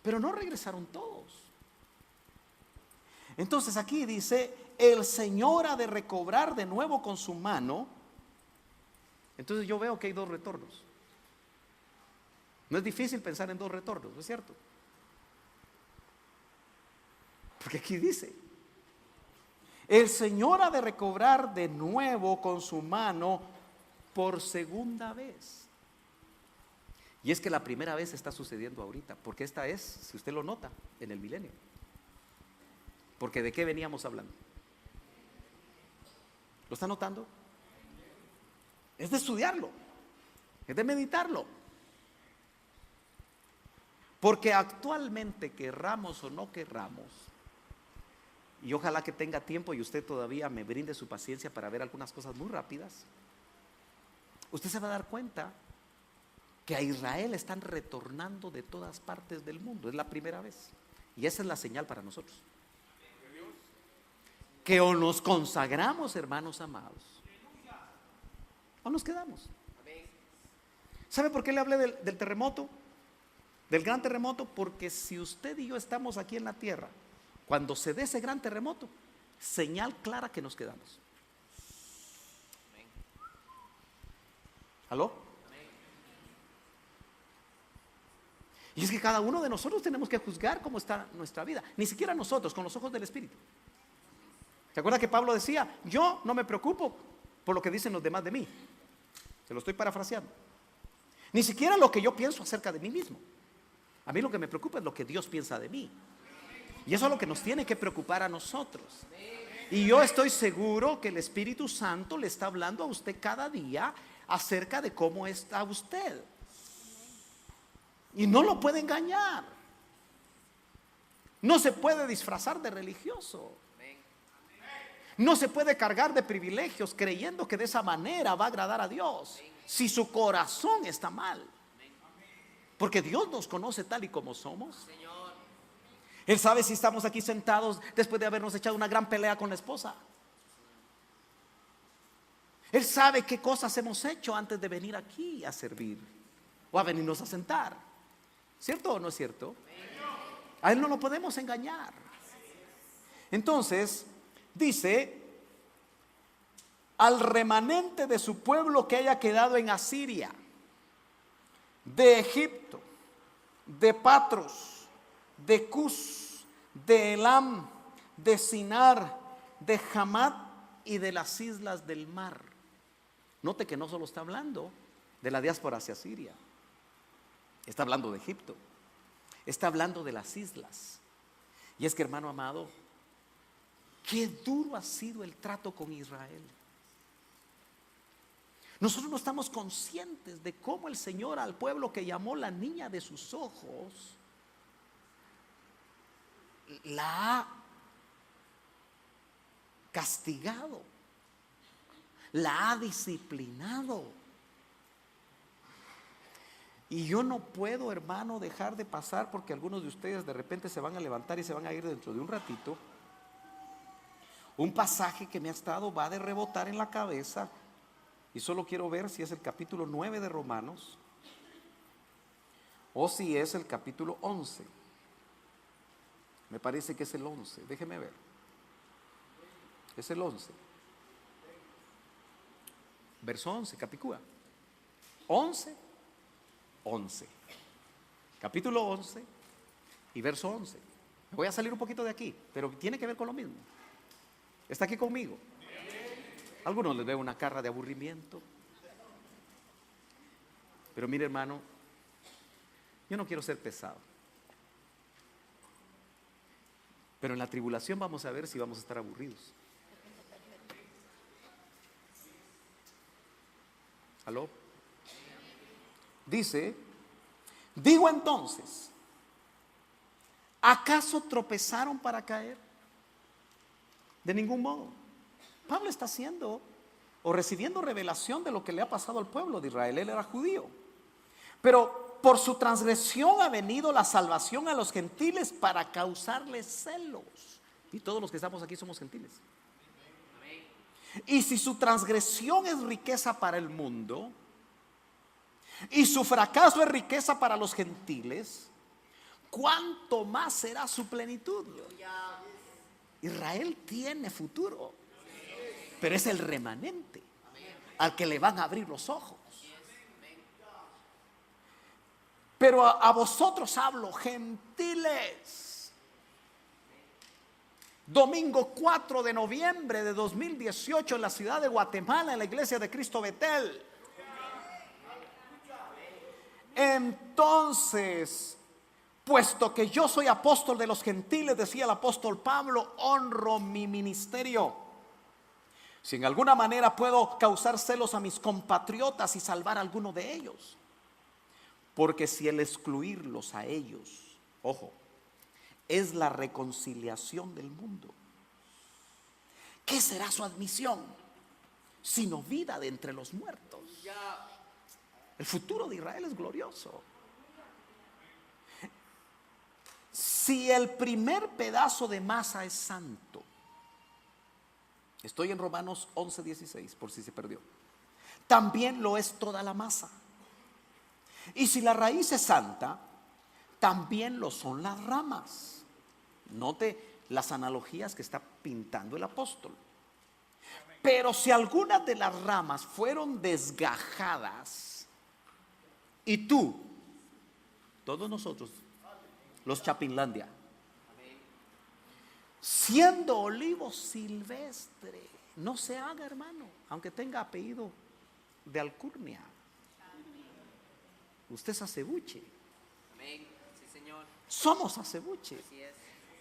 Pero no regresaron todos. Entonces aquí dice, el Señor ha de recobrar de nuevo con su mano. Entonces yo veo que hay 2 retornos. No es difícil pensar en 2 retornos, ¿no es cierto? Porque aquí dice, el Señor ha de recobrar de nuevo con su mano por segunda vez. Y es que la primera vez está sucediendo ahorita, porque esta es, si usted lo nota, en el milenio. Porque ¿de qué veníamos hablando? ¿Lo está notando? Es de estudiarlo, es de meditarlo. Porque actualmente, querramos o no querramos, y ojalá que tenga tiempo y usted todavía me brinde su paciencia para ver algunas cosas muy rápidas, usted se va a dar cuenta que a Israel están retornando de todas partes del mundo. Es la primera vez. Y esa es la señal para nosotros. Que o nos consagramos, hermanos amados, o nos quedamos. ¿Sabe por qué le hablé del terremoto? Del gran terremoto. Porque si usted y yo estamos aquí en la tierra, cuando se dé ese gran terremoto, señal clara que nos quedamos. ¿Aló? Y es que cada uno de nosotros tenemos que juzgar cómo está nuestra vida. Ni siquiera nosotros, con los ojos del Espíritu. ¿Se acuerda que Pablo decía: yo no me preocupo por lo que dicen los demás de mí? Se lo estoy parafraseando. Ni siquiera lo que yo pienso acerca de mí mismo. A mí lo que me preocupa es lo que Dios piensa de mí. Y eso es lo que nos tiene que preocupar a nosotros. Y yo estoy seguro que el Espíritu Santo le está hablando a usted cada día acerca de cómo está usted. Y no lo puede engañar. No se puede disfrazar de religioso. No se puede cargar de privilegios creyendo que de esa manera va a agradar a Dios, si su corazón está mal. Porque Dios nos conoce tal y como somos. Él sabe si estamos aquí sentados después de habernos echado una gran pelea con la esposa. Él sabe qué cosas hemos hecho antes de venir aquí a servir o a venirnos a sentar. ¿Cierto o no es cierto? A Él no lo podemos engañar. Entonces dice: al remanente de su pueblo que haya quedado en Asiria, de Egipto, de Patros, de Cus, de Elam, de Sinar, de Hamat y de las islas del mar. Note que no solo está hablando de la diáspora hacia Siria, está hablando de Egipto, está hablando de las islas. Y es que, hermano amado, qué duro ha sido el trato con Israel. Nosotros no estamos conscientes de cómo el Señor al pueblo que llamó la niña de sus ojos la ha castigado, la ha disciplinado. Y yo no puedo, hermano, dejar de pasar, porque algunos de ustedes de repente se van a levantar y se van a ir dentro de un ratito, un pasaje que me ha estado, va de rebotar en la cabeza. Y solo quiero ver si es el capítulo 9 de Romanos o si es el capítulo 11. Me parece que es el 11, déjeme ver. Es el 11. Verso 11, Capicúa. 11, 11. Capítulo 11 y verso 11. Me voy a salir un poquito de aquí, pero tiene que ver con lo mismo. ¿Está aquí conmigo? Algunos les veo una cara de aburrimiento. Pero mire, hermano, yo no quiero ser pesado. Pero en la tribulación vamos a ver si vamos a estar aburridos. ¿Aló? Dice: digo entonces, ¿acaso tropezaron para caer? De ningún modo. Pablo está haciendo o recibiendo revelación de lo que le ha pasado al pueblo de Israel. Él era judío, pero por su transgresión ha venido la salvación a los gentiles para causarles celos. Y todos los que estamos aquí somos gentiles. Y si su transgresión es riqueza para el mundo y su fracaso es riqueza para los gentiles, ¿cuánto más será su plenitud? Israel tiene futuro, pero es el remanente al que le van a abrir los ojos. Pero a vosotros hablo, gentiles. Domingo 4 de noviembre de 2018 en la ciudad de Guatemala, en la iglesia de Cristo Betel. Entonces, puesto que yo soy apóstol de los gentiles, decía el apóstol Pablo, honro mi ministerio. Si en alguna manera puedo causar celos a mis compatriotas y salvar a alguno de ellos. Porque si el excluirlos a ellos, ojo, es la reconciliación del mundo, ¿qué será su admisión? Sino vida de entre los muertos. El futuro de Israel es glorioso. Si el primer pedazo de masa es santo, estoy en Romanos 11:16, por si se perdió, también lo es toda la masa. Y si la raíz es santa, también lo son las ramas. Note las analogías que está pintando el apóstol. Pero si algunas de las ramas fueron desgajadas y tú todos nosotros, los Chapinlandia, siendo olivo silvestre. No se haga, hermano, aunque tenga apellido de alcurnia. Usted es acebuche. Amén. Sí, Señor. Somos acebuche. Así es.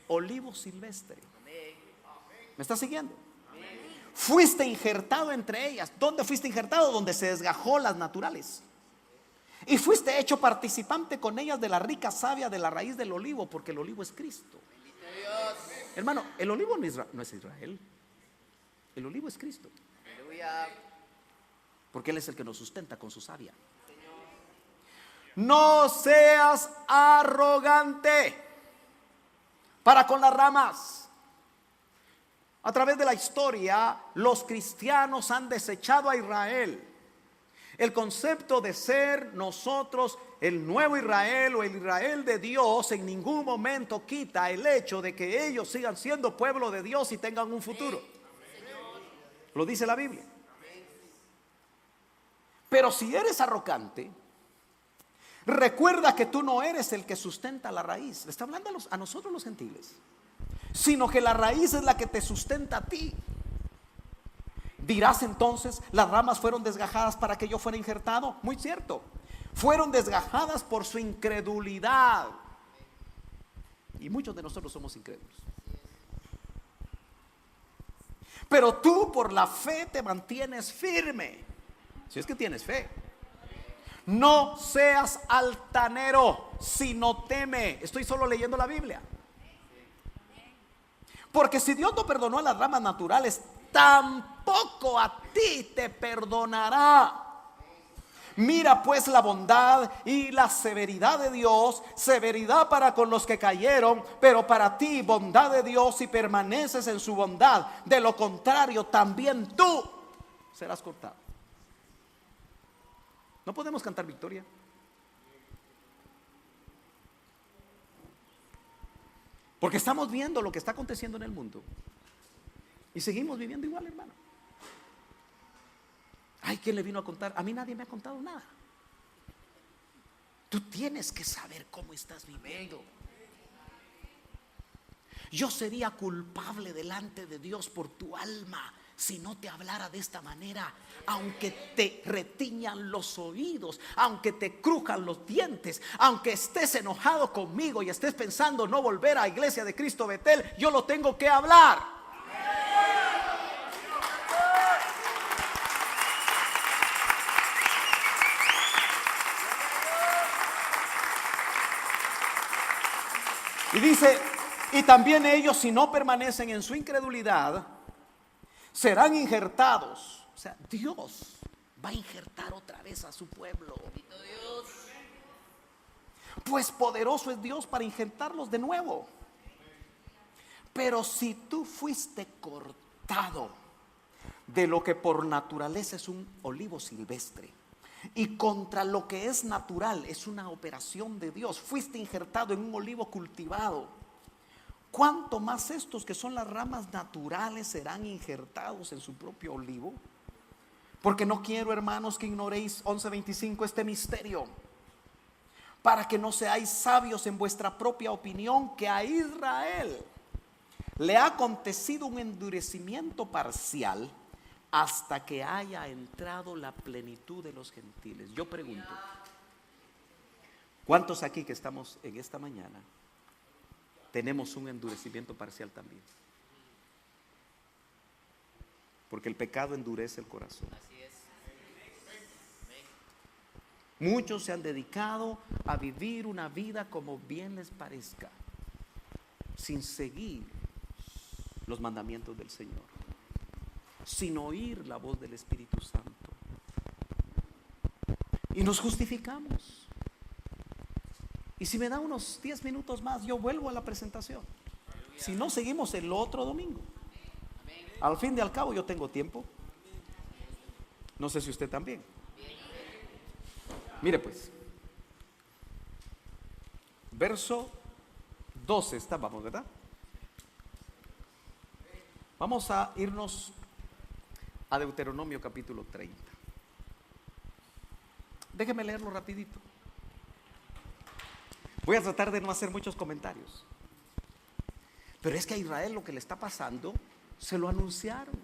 Olivo silvestre. Amén. ¿Me está siguiendo? Amén. Fuiste injertado entre ellas. ¿Dónde fuiste injertado? Donde se desgajó las naturales. Y fuiste hecho participante con ellas de la rica savia de la raíz del olivo, porque el olivo es Cristo. Bendito Dios. Hermano, el olivo no es Israel. El olivo es Cristo, Aleluya. porque Él es el que nos sustenta con su savia. No seas arrogante para con las ramas. A través de la historia, los cristianos han desechado a Israel. El concepto de ser nosotros el nuevo Israel o el Israel de Dios en ningún momento quita el hecho de que ellos sigan siendo pueblo de Dios y tengan un futuro. Lo dice la Biblia. Pero si eres arrogante, recuerda que tú no eres el que sustenta la raíz. Le está hablando a nosotros los gentiles, sino que la raíz es la que te sustenta a ti. Dirás entonces, las ramas fueron desgajadas para que yo fuera injertado. Muy cierto, fueron desgajadas por su incredulidad. Y muchos de nosotros somos incrédulos. Pero tú por la fe te mantienes firme. Si es que tienes fe. No seas altanero, sino teme. Estoy solo leyendo la Biblia. Porque si Dios no perdonó a las ramas naturales, tampoco a ti te perdonará. Mira pues la bondad y la severidad de Dios, severidad para con los que cayeron, pero para ti bondad de Dios, y permaneces en su bondad. De lo contrario, también tú serás cortado. No podemos cantar victoria. Porque estamos viendo lo que está aconteciendo en el mundo y seguimos viviendo igual, hermano. Ay, ¿quién le vino a contar? A mí nadie me ha contado nada. Tú tienes que saber cómo estás viviendo. Yo sería culpable delante de Dios por tu alma si no te hablara de esta manera. Aunque te retiñan los oídos, aunque te crujan los dientes, aunque estés enojado conmigo y estés pensando no volver a Iglesia de Cristo Betel, yo lo tengo que hablar. Y dice, y también ellos, si no permanecen en su incredulidad, serán injertados. O sea, Dios va a injertar otra vez a su pueblo. Bendito Dios. Pues poderoso es Dios para injertarlos de nuevo. Pero si tú fuiste cortado de lo que por naturaleza es un olivo silvestre, y contra lo que es natural es una operación de Dios, fuiste injertado en un olivo cultivado, ¿cuánto más estos que son las ramas naturales serán injertados en su propio olivo? Porque no quiero, hermanos, que ignoréis 11:25 este misterio, para que no seáis sabios en vuestra propia opinión, que a Israel le ha acontecido un endurecimiento parcial hasta que haya entrado la plenitud de los gentiles. Yo pregunto, ¿cuántos aquí que estamos en esta mañana tenemos un endurecimiento parcial también? Porque el pecado endurece el corazón. Así es. Muchos se han dedicado a vivir una vida como bien les parezca, sin seguir los mandamientos del Señor, sin oír la voz del Espíritu Santo. Y nos justificamos. Y si me da unos 10 minutos más, yo vuelvo a la presentación. Si no, seguimos el otro domingo. Al fin y al cabo yo tengo tiempo. No sé si usted también. Mire pues, verso 12 estábamos, ¿verdad? Vamos a irnos a Deuteronomio capítulo 30. Déjeme leerlo rapidito. Voy a tratar de no hacer muchos comentarios. Pero es que a Israel lo que le está pasando, se lo anunciaron.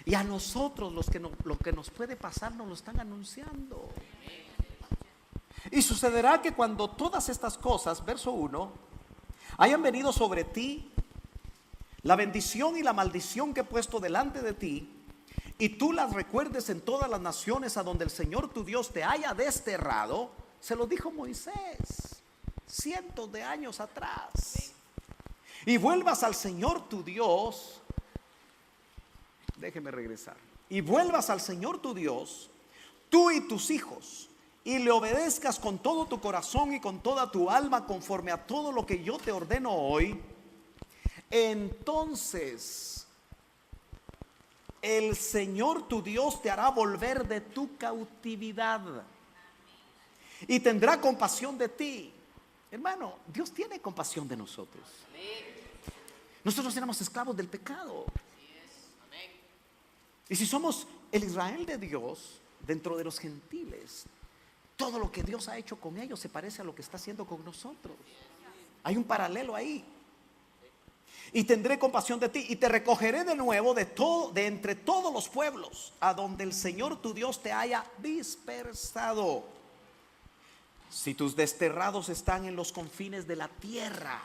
Y a nosotros lo que nos puede pasar nos lo están anunciando. Y sucederá que cuando todas estas cosas, verso 1, hayan venido sobre ti, la bendición y la maldición que he puesto delante de ti, y tú las recuerdes en todas las naciones a donde el Señor tu Dios te haya desterrado, se lo dijo Moisés cientos de años atrás, y vuelvas al Señor tu Dios. Déjeme regresar. Y vuelvas al Señor tu Dios, tú y tus hijos, y le obedezcas con todo tu corazón y con toda tu alma, conforme a todo lo que yo te ordeno hoy. Entonces el Señor tu Dios te hará volver de tu cautividad y tendrá compasión de ti. Hermano, Dios tiene compasión de nosotros. Nosotros éramos esclavos del pecado. Y si somos el Israel de Dios dentro de los gentiles, todo lo que Dios ha hecho con ellos se parece a lo que está haciendo con nosotros. Hay un paralelo ahí. Y tendré compasión de ti y te recogeré de nuevo de entre todos los pueblos a donde el Señor tu Dios te haya dispersado. Si tus desterrados están en los confines de la tierra,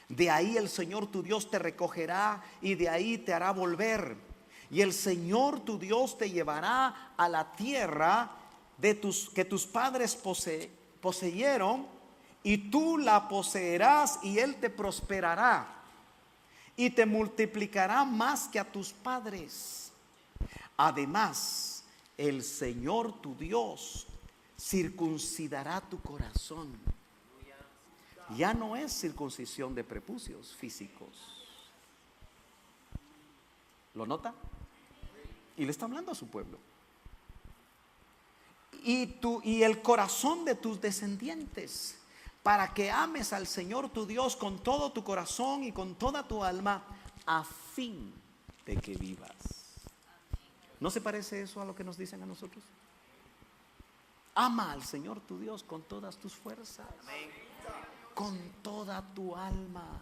de ahí el Señor tu Dios te recogerá y de ahí te hará volver. Y el Señor tu Dios te llevará a la tierra que tus padres poseyeron, y tú la poseerás, y Él te prosperará y te multiplicará más que a tus padres. Además, el Señor tu Dios circuncidará tu corazón. Ya no es circuncisión de prepucios físicos. ¿Lo nota? Y le está hablando a su pueblo. Y el corazón de tus descendientes, para que ames al Señor tu Dios con todo tu corazón y con toda tu alma, a fin de que vivas. ¿No se parece eso a lo que nos dicen a nosotros? Ama al Señor tu Dios con todas tus fuerzas, con toda tu alma,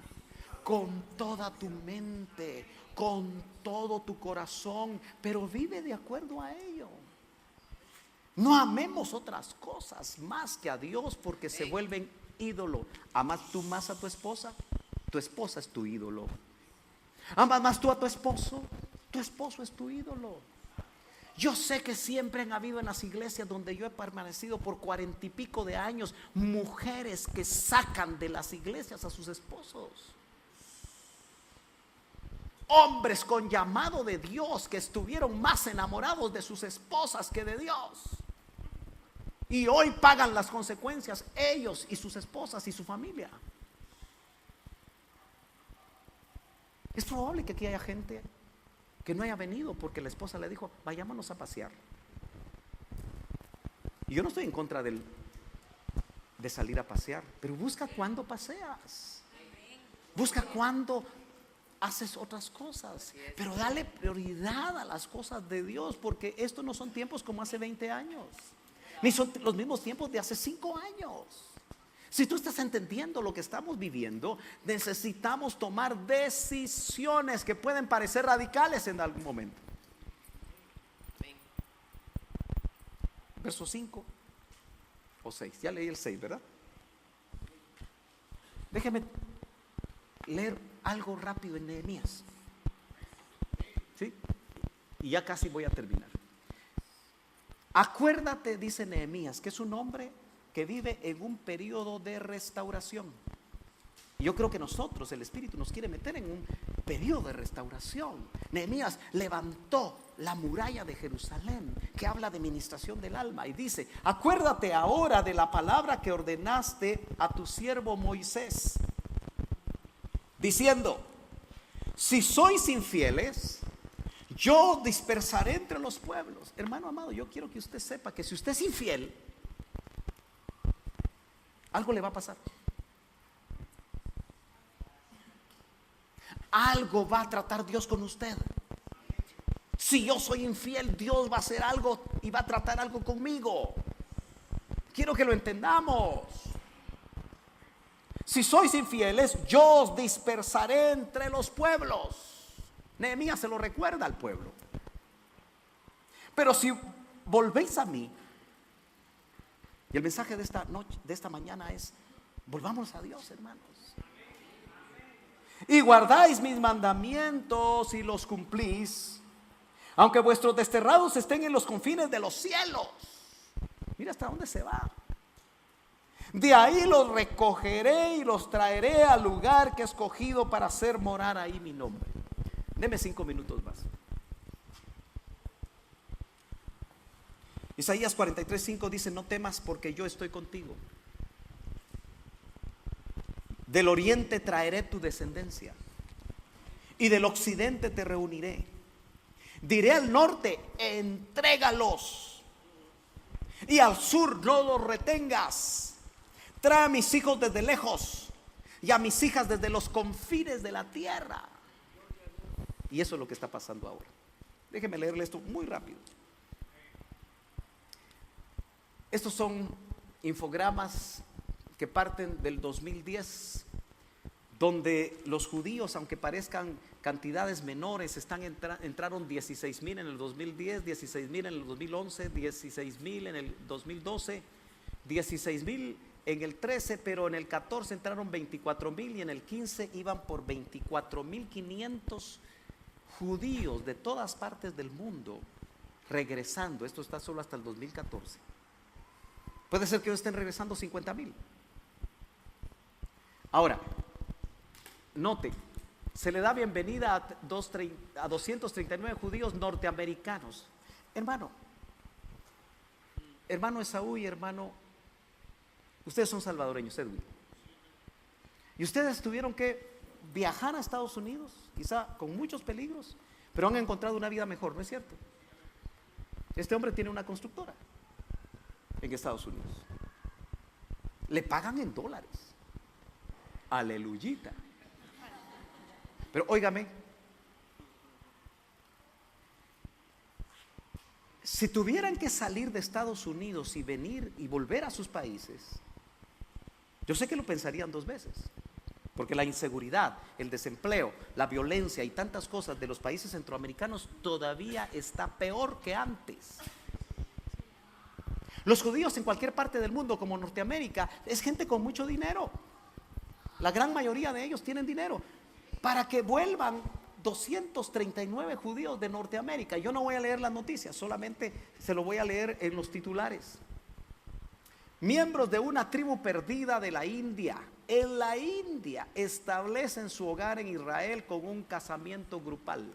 con toda tu mente, con todo tu corazón, pero vive de acuerdo a ello. No amemos otras cosas más que a Dios, porque se vuelven ídolo. ¿Amas tú más a tu esposa es tu ídolo. ¿Amas más tú a tu esposo es tu ídolo. Yo sé que siempre han habido en las iglesias donde yo he permanecido por 40 y pico de años, mujeres que sacan de las iglesias a sus esposos. Hombres con llamado de Dios que estuvieron más enamorados de sus esposas que de Dios. Y hoy pagan las consecuencias ellos y sus esposas y su familia. Es probable que aquí haya gente que no haya venido porque la esposa le dijo: vayámonos a pasear. Y yo no estoy en contra de salir a pasear, pero busca cuándo paseas. Busca cuándo haces otras cosas, pero dale prioridad a las cosas de Dios, porque estos no son tiempos como hace 20 años, ni son los mismos tiempos de hace 5 años. Si tú estás entendiendo lo que estamos viviendo, necesitamos tomar decisiones que pueden parecer radicales en algún momento. Verso 5 o 6, ya leí el 6, ¿verdad? Déjeme leer algo rápido en Nehemías, ¿sí? Y ya casi voy a terminar. Acuérdate, dice Nehemías, que es un hombre que vive en un periodo de restauración. Yo creo que nosotros, el Espíritu nos quiere meter en un periodo de restauración. Nehemías levantó la muralla de Jerusalén, que habla de ministración del alma, y dice: acuérdate ahora de la palabra que ordenaste a tu siervo Moisés, diciendo: si sois infieles, yo dispersaré entre los pueblos. Hermano amado, yo quiero que usted sepa que si usted es infiel, algo le va a pasar. Algo va a tratar Dios con usted. Si yo soy infiel, Dios va a hacer algo y va a tratar algo conmigo. Quiero que lo entendamos. Si sois infieles, yo os dispersaré entre los pueblos. Nehemías se lo recuerda al pueblo. Pero si volvéis a mí, y el mensaje de esta noche, de esta mañana es: volvamos a Dios, hermanos. Y guardáis mis mandamientos y los cumplís, aunque vuestros desterrados estén en los confines de los cielos. Mira hasta dónde se va. De ahí los recogeré y los traeré al lugar que he escogido para hacer morar ahí mi nombre. Deme 5 minutos más. Isaías 43:5 dice: no temas, porque yo estoy contigo. Del oriente traeré tu descendencia, y del occidente te reuniré. Diré al norte: entrégalos, y al sur: no los retengas. Trae a mis hijos desde lejos, y a mis hijas desde los confines de la tierra. Y eso es lo que está pasando ahora. Déjeme leerle esto muy rápido. Estos son infogramas que parten del 2010, donde los judíos, aunque parezcan cantidades menores, entraron 16,000 en el 2010, 16,000 en el 2011, 16,000 en el 2012, 16,000 en el 13, pero en el 14 entraron 24,000 y en el 15 iban por 24,500 judíos de todas partes del mundo regresando. Esto está solo hasta el 2014. Puede ser que hoy estén regresando 50,000. Ahora, note, se le da bienvenida a 239 judíos norteamericanos. Hermano Esaú y hermano, ustedes son salvadoreños, Edwin. Y ustedes tuvieron que viajar a Estados Unidos, quizá con muchos peligros, pero han encontrado una vida mejor, ¿no es cierto? Este hombre tiene una constructora en Estados Unidos. Le pagan en dólares. Aleluyita. Pero óigame, si tuvieran que salir de Estados Unidos y venir y volver a sus países, yo sé que lo pensarían 2 veces, porque la inseguridad, el desempleo, la violencia y tantas cosas de los países centroamericanos todavía está peor que antes. Los judíos en cualquier parte del mundo, como Norteamérica, es gente con mucho dinero. La gran mayoría de ellos tienen dinero. Para que vuelvan 239 judíos de Norteamérica, yo no voy a leer las noticias, solamente se lo voy a leer en los titulares. Miembros de una tribu perdida de la India, en la India, establecen su hogar en Israel con un casamiento grupal.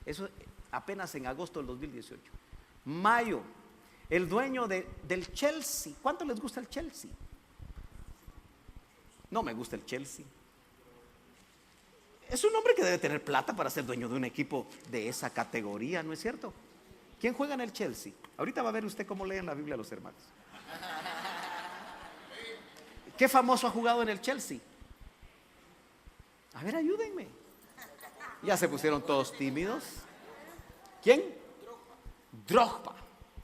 Eso apenas en agosto del 2018. Mayo, el dueño del Chelsea. ¿Cuánto les gusta el Chelsea? No me gusta el Chelsea. Es un hombre que debe tener plata para ser dueño de un equipo de esa categoría, ¿no es cierto? ¿Quién juega en el Chelsea? Ahorita va a ver usted cómo leen la Biblia los hermanos. ¿Qué famoso ha jugado en el Chelsea? A ver, ayúdenme. Ya se pusieron todos tímidos. ¿Quién? Drogba.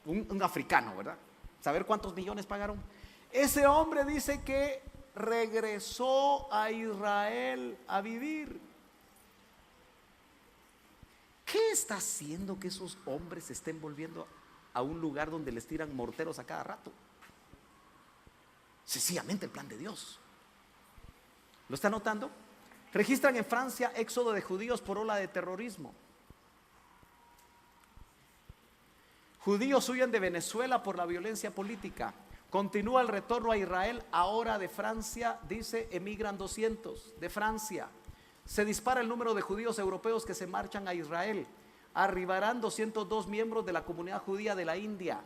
Un africano, ¿verdad? ¿Saber cuántos millones pagaron? Ese hombre dice que regresó a Israel a vivir. ¿Qué está haciendo que esos hombres se estén volviendo a un lugar donde les tiran morteros a cada rato? Sencillamente el plan de Dios. ¿Lo está notando? Registran en Francia éxodo de judíos por ola de terrorismo. Judíos huyen de Venezuela por la violencia política. Continúa el retorno a Israel. Ahora de Francia, dice, emigran 200 de Francia. Se dispara el número de judíos europeos que se marchan a Israel. Arribarán 202 miembros de la comunidad judía de la India.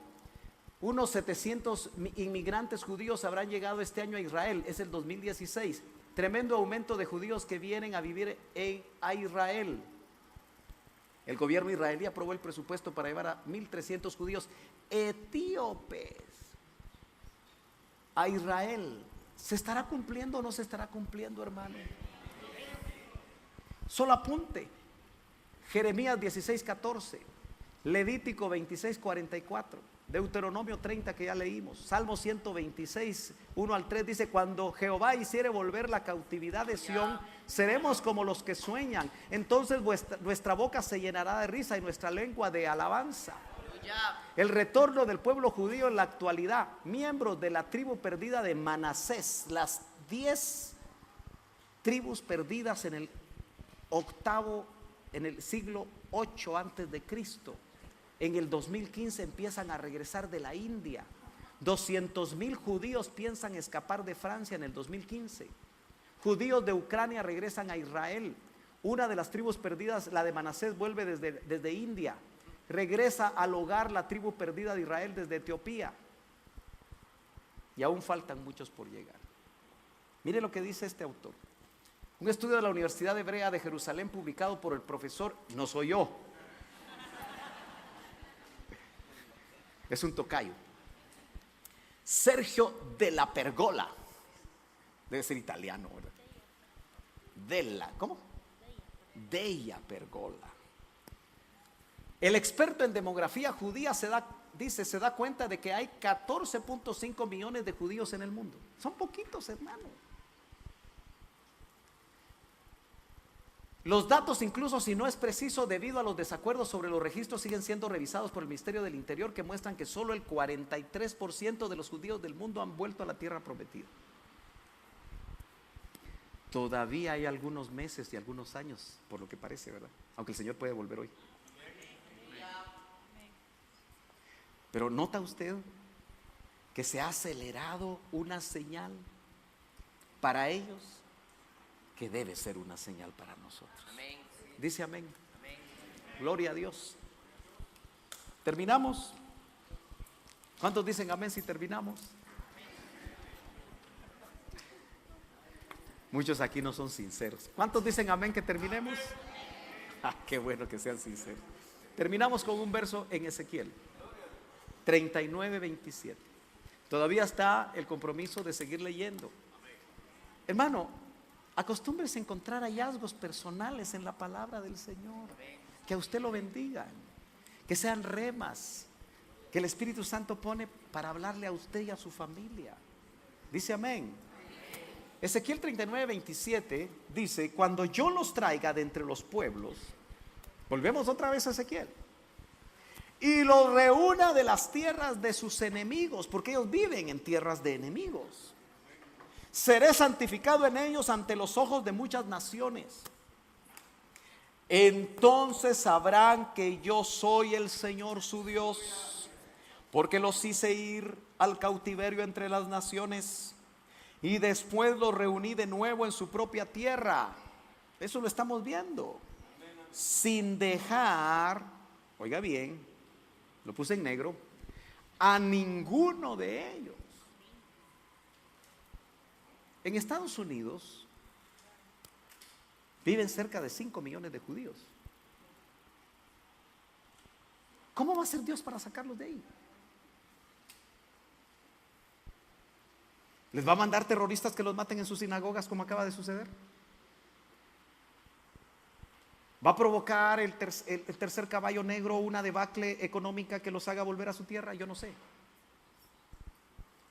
Unos 700 inmigrantes judíos habrán llegado este año a Israel. Es el 2016. Tremendo aumento de judíos que vienen a vivir a Israel. El gobierno israelí aprobó el presupuesto para llevar a 1,300 judíos etíopes a Israel. ¿Se estará cumpliendo o no se estará cumpliendo, hermano? Solo apunte. Jeremías 16:14. Levítico 26, 44. Deuteronomio 30 que ya leímos. Salmo 126, 1 al 3 dice: cuando Jehová hiciere volver la cautividad de Sión, seremos como los que sueñan. Entonces nuestra boca se llenará de risa y nuestra lengua de alabanza. El retorno del pueblo judío en la actualidad. Miembros de la tribu perdida de Manasés. Las 10 tribus perdidas en el siglo 8 antes de Cristo. En el 2015 empiezan a regresar de la India. 200,000 judíos piensan escapar de Francia en el 2015. Judíos de Ucrania regresan a Israel. Una de las tribus perdidas, la de Manasés, vuelve desde India. Regresa al hogar la tribu perdida de Israel desde Etiopía. Y aún faltan muchos por llegar. Mire lo que dice este autor. Un estudio de la Universidad Hebrea de Jerusalén publicado por el profesor, no soy yo, es un tocayo, Sergio Della Pergola, debe ser italiano, ¿verdad? ¿Cómo? Della Pergola. El experto en demografía judía se da cuenta de que hay 14.5 millones de judíos en el mundo. Son poquitos, hermano. Los datos, incluso si no es preciso, debido a los desacuerdos sobre los registros, siguen siendo revisados por el Ministerio del Interior, que muestran que solo el 43% de los judíos del mundo han vuelto a la tierra prometida. Todavía hay algunos meses y algunos años, por lo que parece, ¿verdad? Aunque el Señor puede volver hoy. Pero ¿nota usted que se ha acelerado una señal para ellos que debe ser una señal para nosotros? Amén. Dice amén. Amén. Gloria a Dios. ¿Terminamos? ¿Cuántos dicen amén si terminamos? Muchos aquí no son sinceros. ¿Cuántos dicen amén que terminemos? Ah, qué bueno que sean sinceros. Terminamos con un verso en Ezequiel 39, 27. Todavía está el compromiso de seguir leyendo. Hermano, acostúmbrese a encontrar hallazgos personales en la palabra del Señor. Que a usted lo bendiga. Que sean remas que el Espíritu Santo pone para hablarle a usted y a su familia. Dice amén. Ezequiel 39, 27 dice: cuando yo los traiga de entre los pueblos, volvemos otra vez a Ezequiel, y los reúna de las tierras de sus enemigos, porque ellos viven en tierras de enemigos, seré santificado en ellos ante los ojos de muchas naciones. Entonces sabrán que yo soy el Señor su Dios, porque los hice ir al cautiverio entre las naciones y después los reuní de nuevo en su propia tierra. Eso lo estamos viendo. Sin dejar, oiga bien, lo puse en negro, a ninguno de ellos. En Estados Unidos viven cerca de 5 millones de judíos. ¿Cómo va a ser Dios para sacarlos de ahí? ¿Les va a mandar terroristas que los maten en sus sinagogas como acaba de suceder? ¿Va a provocar el tercer caballo negro una debacle económica que los haga volver a su tierra? Yo no sé.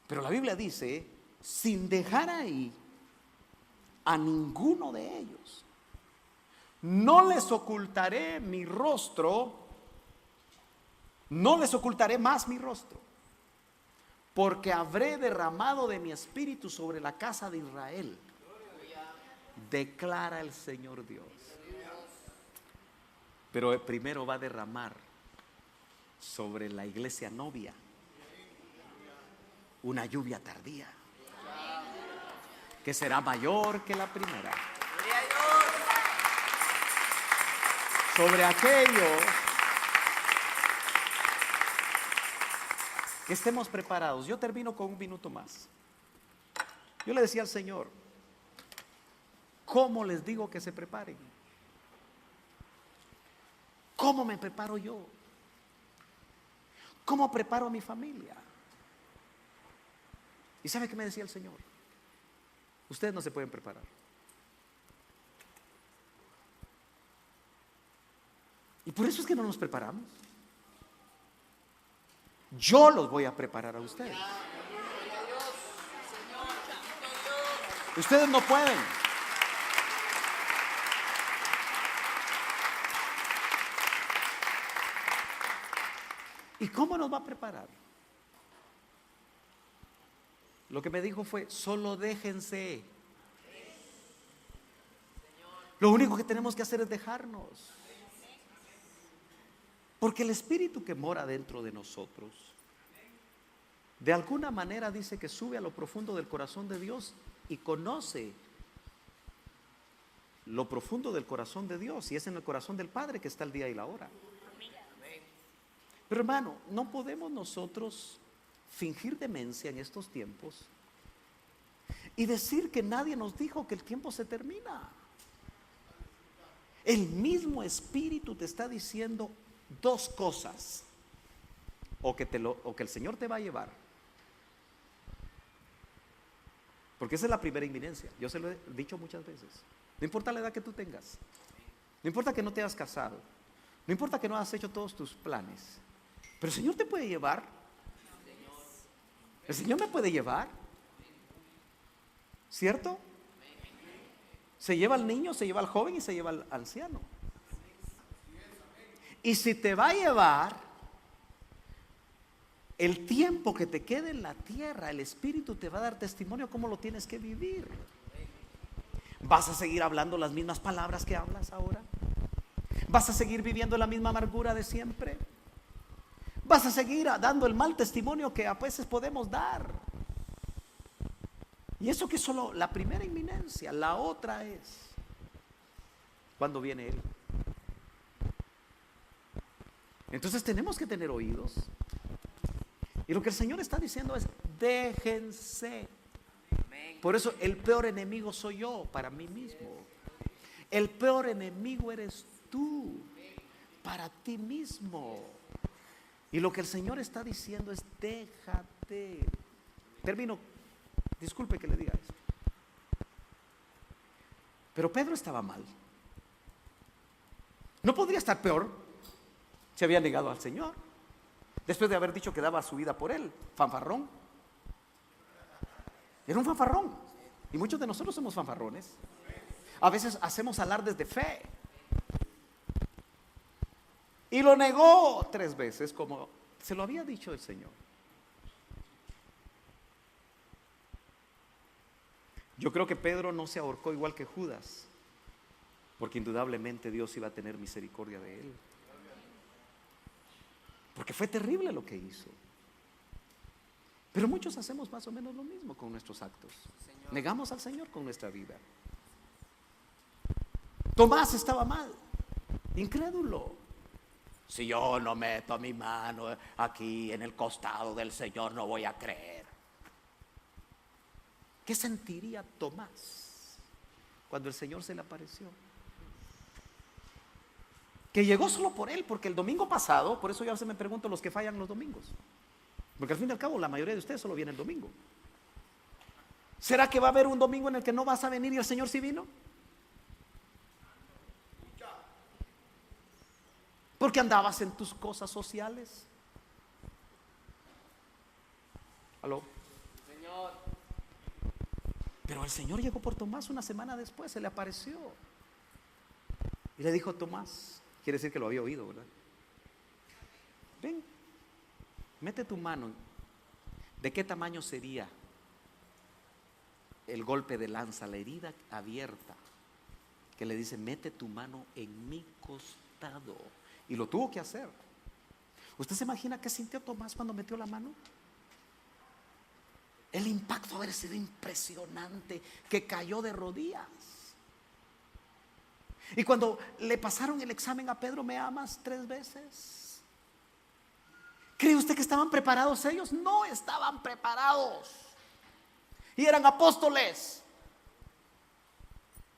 Pero la Biblia dice: sin dejar ahí a ninguno de ellos, no les ocultaré mi rostro, no les ocultaré más mi rostro, porque habré derramado de mi espíritu sobre la casa de Israel, declara el Señor Dios. Pero primero va a derramar sobre la iglesia novia una lluvia tardía, que será mayor que la primera. Sobre aquellos que estemos preparados. Yo termino con un minuto más. Yo le decía al Señor: ¿cómo les digo que se preparen? ¿Cómo me preparo yo? ¿Cómo preparo a mi familia? ¿Y sabe qué me decía el Señor? Ustedes no se pueden preparar. Y por eso es que no nos preparamos. Yo los voy a preparar a ustedes. Ustedes no pueden. ¿Y cómo nos va a preparar? Lo que me dijo fue: solo déjense. Lo único que tenemos que hacer es dejarnos. Porque el Espíritu que mora dentro de nosotros, de alguna manera dice que sube a lo profundo del corazón de Dios y conoce lo profundo del corazón de Dios, y es en el corazón del Padre que está el día y la hora. Pero hermano, no podemos nosotros fingir demencia en estos tiempos y decir que nadie nos dijo que el tiempo se termina. El mismo Espíritu te está diciendo dos cosas: o que el Señor te va a llevar, porque esa es la primera inminencia. Yo se lo he dicho muchas veces. No importa la edad que tú tengas, no importa que no te hayas casado, no importa que no hayas hecho todos tus planes, pero el Señor te puede llevar. El Señor me puede llevar, ¿cierto? Se lleva al niño, se lleva al joven y se lleva al anciano. Y si te va a llevar, el tiempo que te quede en la tierra, el Espíritu te va a dar testimonio cómo lo tienes que vivir. ¿Vas a seguir hablando las mismas palabras que hablas ahora? ¿Vas a seguir viviendo la misma amargura de siempre? ¿Vas a seguir dando el mal testimonio que a veces podemos dar? Y eso que es solo la primera inminencia. La otra es cuando viene Él. Entonces tenemos que tener oídos. Y lo que el Señor está diciendo es: déjense. Por eso el peor enemigo soy yo para mí mismo. El peor enemigo eres tú para ti mismo. Y lo que el Señor está diciendo es: déjate. Termino. Disculpe que le diga esto, pero Pedro estaba mal. No podría estar peor. Se había negado al Señor después de haber dicho que daba su vida por él. Fanfarrón. Era un fanfarrón. Y muchos de nosotros somos fanfarrones. A veces hacemos alardes de fe. Y lo negó 3 veces, como se lo había dicho el Señor. Yo creo que Pedro no se ahorcó igual que Judas, porque indudablemente Dios iba a tener misericordia de él. Porque fue terrible lo que hizo. Pero muchos hacemos más o menos lo mismo con nuestros actos. Negamos al Señor con nuestra vida. Tomás estaba mal, incrédulo. Si yo no meto mi mano aquí en el costado del Señor, no voy a creer. ¿Qué sentiría Tomás cuando el Señor se le apareció? Que llegó solo por él, porque el domingo pasado, por eso yo a veces me pregunto los que fallan los domingos, porque al fin y al cabo la mayoría de ustedes solo viene el domingo. ¿Será que va a haber un domingo en el que no vas a venir y el Señor sí vino? Porque andabas en tus cosas sociales. ¿Aló? Señor. Pero el Señor llegó por Tomás una semana después, se le apareció y le dijo: Tomás, quiere decir que lo había oído, ¿verdad? Ven, mete tu mano. ¿De qué tamaño sería el golpe de lanza, la herida abierta? Que le dice: mete tu mano en mi costado. Y lo tuvo que hacer. ¿Usted se imagina qué sintió Tomás cuando metió la mano? El impacto haber sido impresionante, que cayó de rodillas. Y cuando le pasaron el examen a Pedro: ¿me amas 3 veces? ¿Cree usted que estaban preparados ellos? No estaban preparados. Y eran apóstoles.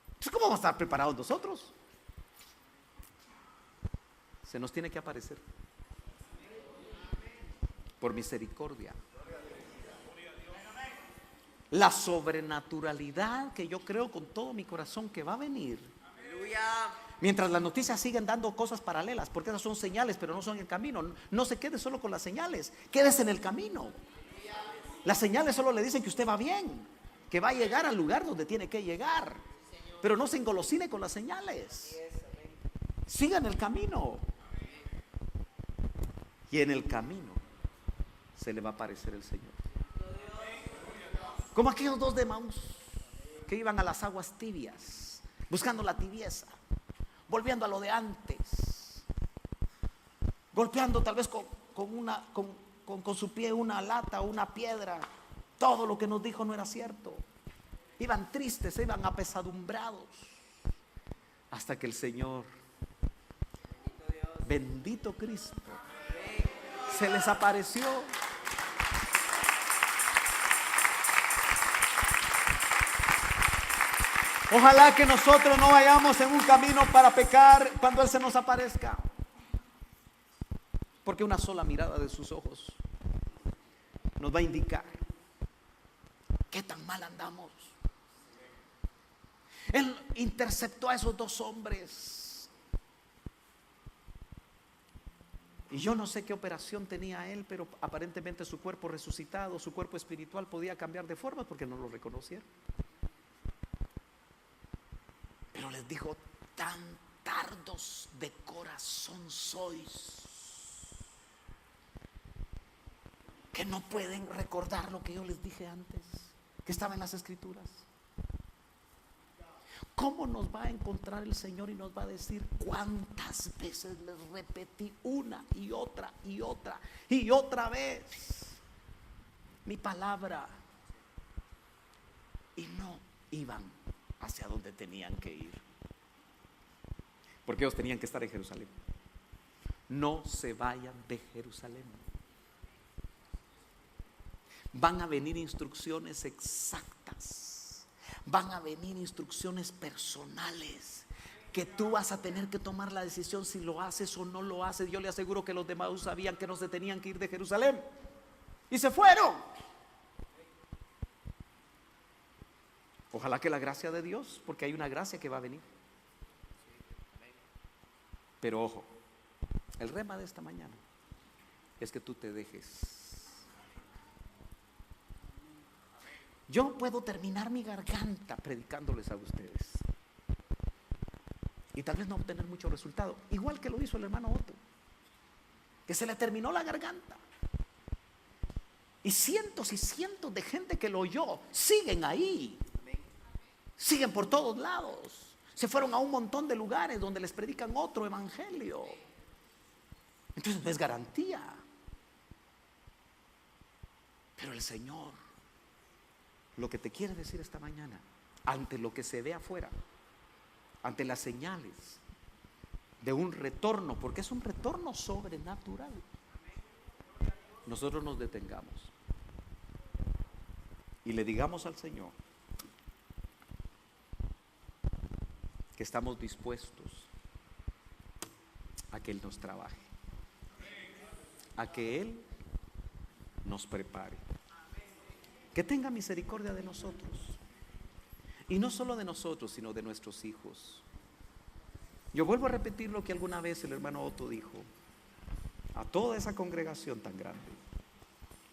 Entonces, ¿cómo vamos a estar preparados nosotros? Se nos tiene que aparecer por misericordia. La sobrenaturalidad que yo creo con todo mi corazón que va a venir, Aleluya. Mientras las noticias siguen dando cosas paralelas, porque esas son señales, pero no son el camino. No se quede solo con las señales, quédese en el camino. Las señales solo le dicen que usted va bien, que va a llegar al lugar donde tiene que llegar, pero no se engolosine con las señales. Siga en el camino. Y en el camino se le va a aparecer el Señor. Como aquellos dos de Emaús que iban a las aguas tibias, buscando la tibieza, volviendo a lo de antes, golpeando tal vez con su pie una lata o una piedra. Todo lo que nos dijo no era cierto. Iban tristes, iban apesadumbrados, hasta que el Señor, bendito Cristo, se les apareció. Ojalá que nosotros no vayamos en un camino para pecar cuando Él se nos aparezca, porque una sola mirada de sus ojos nos va a indicar qué tan mal andamos. Él interceptó a esos dos hombres, y yo no sé qué operación tenía él, pero aparentemente su cuerpo resucitado, su cuerpo espiritual podía cambiar de forma porque no lo reconocieron. Pero les dijo: tan tardos de corazón sois, que no pueden recordar lo que yo les dije antes, que estaba en las Escrituras. ¿Cómo nos va a encontrar el Señor y nos va a decir cuántas veces les repetí una y otra y otra y otra vez mi palabra? Y no iban hacia donde tenían que ir, porque ellos tenían que estar en Jerusalén. No se vayan de Jerusalén. Van a venir instrucciones exactas, van a venir instrucciones personales, que tú vas a tener que tomar la decisión si lo haces o no lo haces. Yo le aseguro que los demás sabían que no se tenían que ir de Jerusalén y se fueron. Ojalá que la gracia de Dios, porque hay una gracia que va a venir. Pero ojo, el rema de esta mañana es que tú te dejes. Yo puedo terminar mi garganta predicándoles a ustedes y tal vez no obtener mucho resultado, igual que lo hizo el hermano Otto, que se le terminó la garganta, y cientos de gente que lo oyó siguen ahí, siguen por todos lados, se fueron a un montón de lugares donde les predican otro evangelio. Entonces no es garantía, pero el Señor lo que te quiere decir esta mañana, ante lo que se ve afuera, ante las señales de un retorno, porque es un retorno sobrenatural, nosotros nos detengamos y le digamos al Señor que estamos dispuestos a que Él nos trabaje, a que Él nos prepare, que tenga misericordia de nosotros, y no solo de nosotros, sino de nuestros hijos. Yo vuelvo a repetir lo que alguna vez el hermano Otto dijo a toda esa congregación tan grande.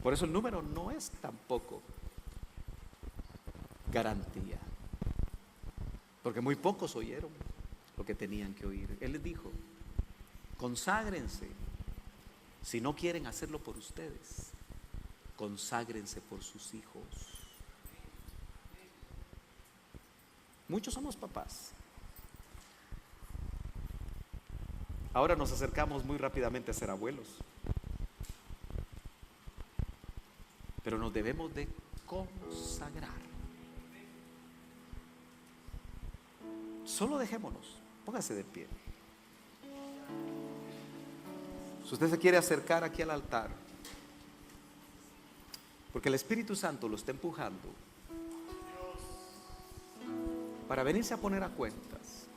Por eso el número no es tampoco garantía, porque muy pocos oyeron lo que tenían que oír. Él les dijo: conságrense. Si no quieren hacerlo por ustedes, conságrense por sus hijos. Muchos somos papás. Ahora nos acercamos muy rápidamente a ser abuelos, pero nos debemos de consagrar. Solo dejémonos, póngase de pie. Si usted se quiere acercar aquí al altar, porque el Espíritu Santo lo está empujando para venirse a poner a cuentas,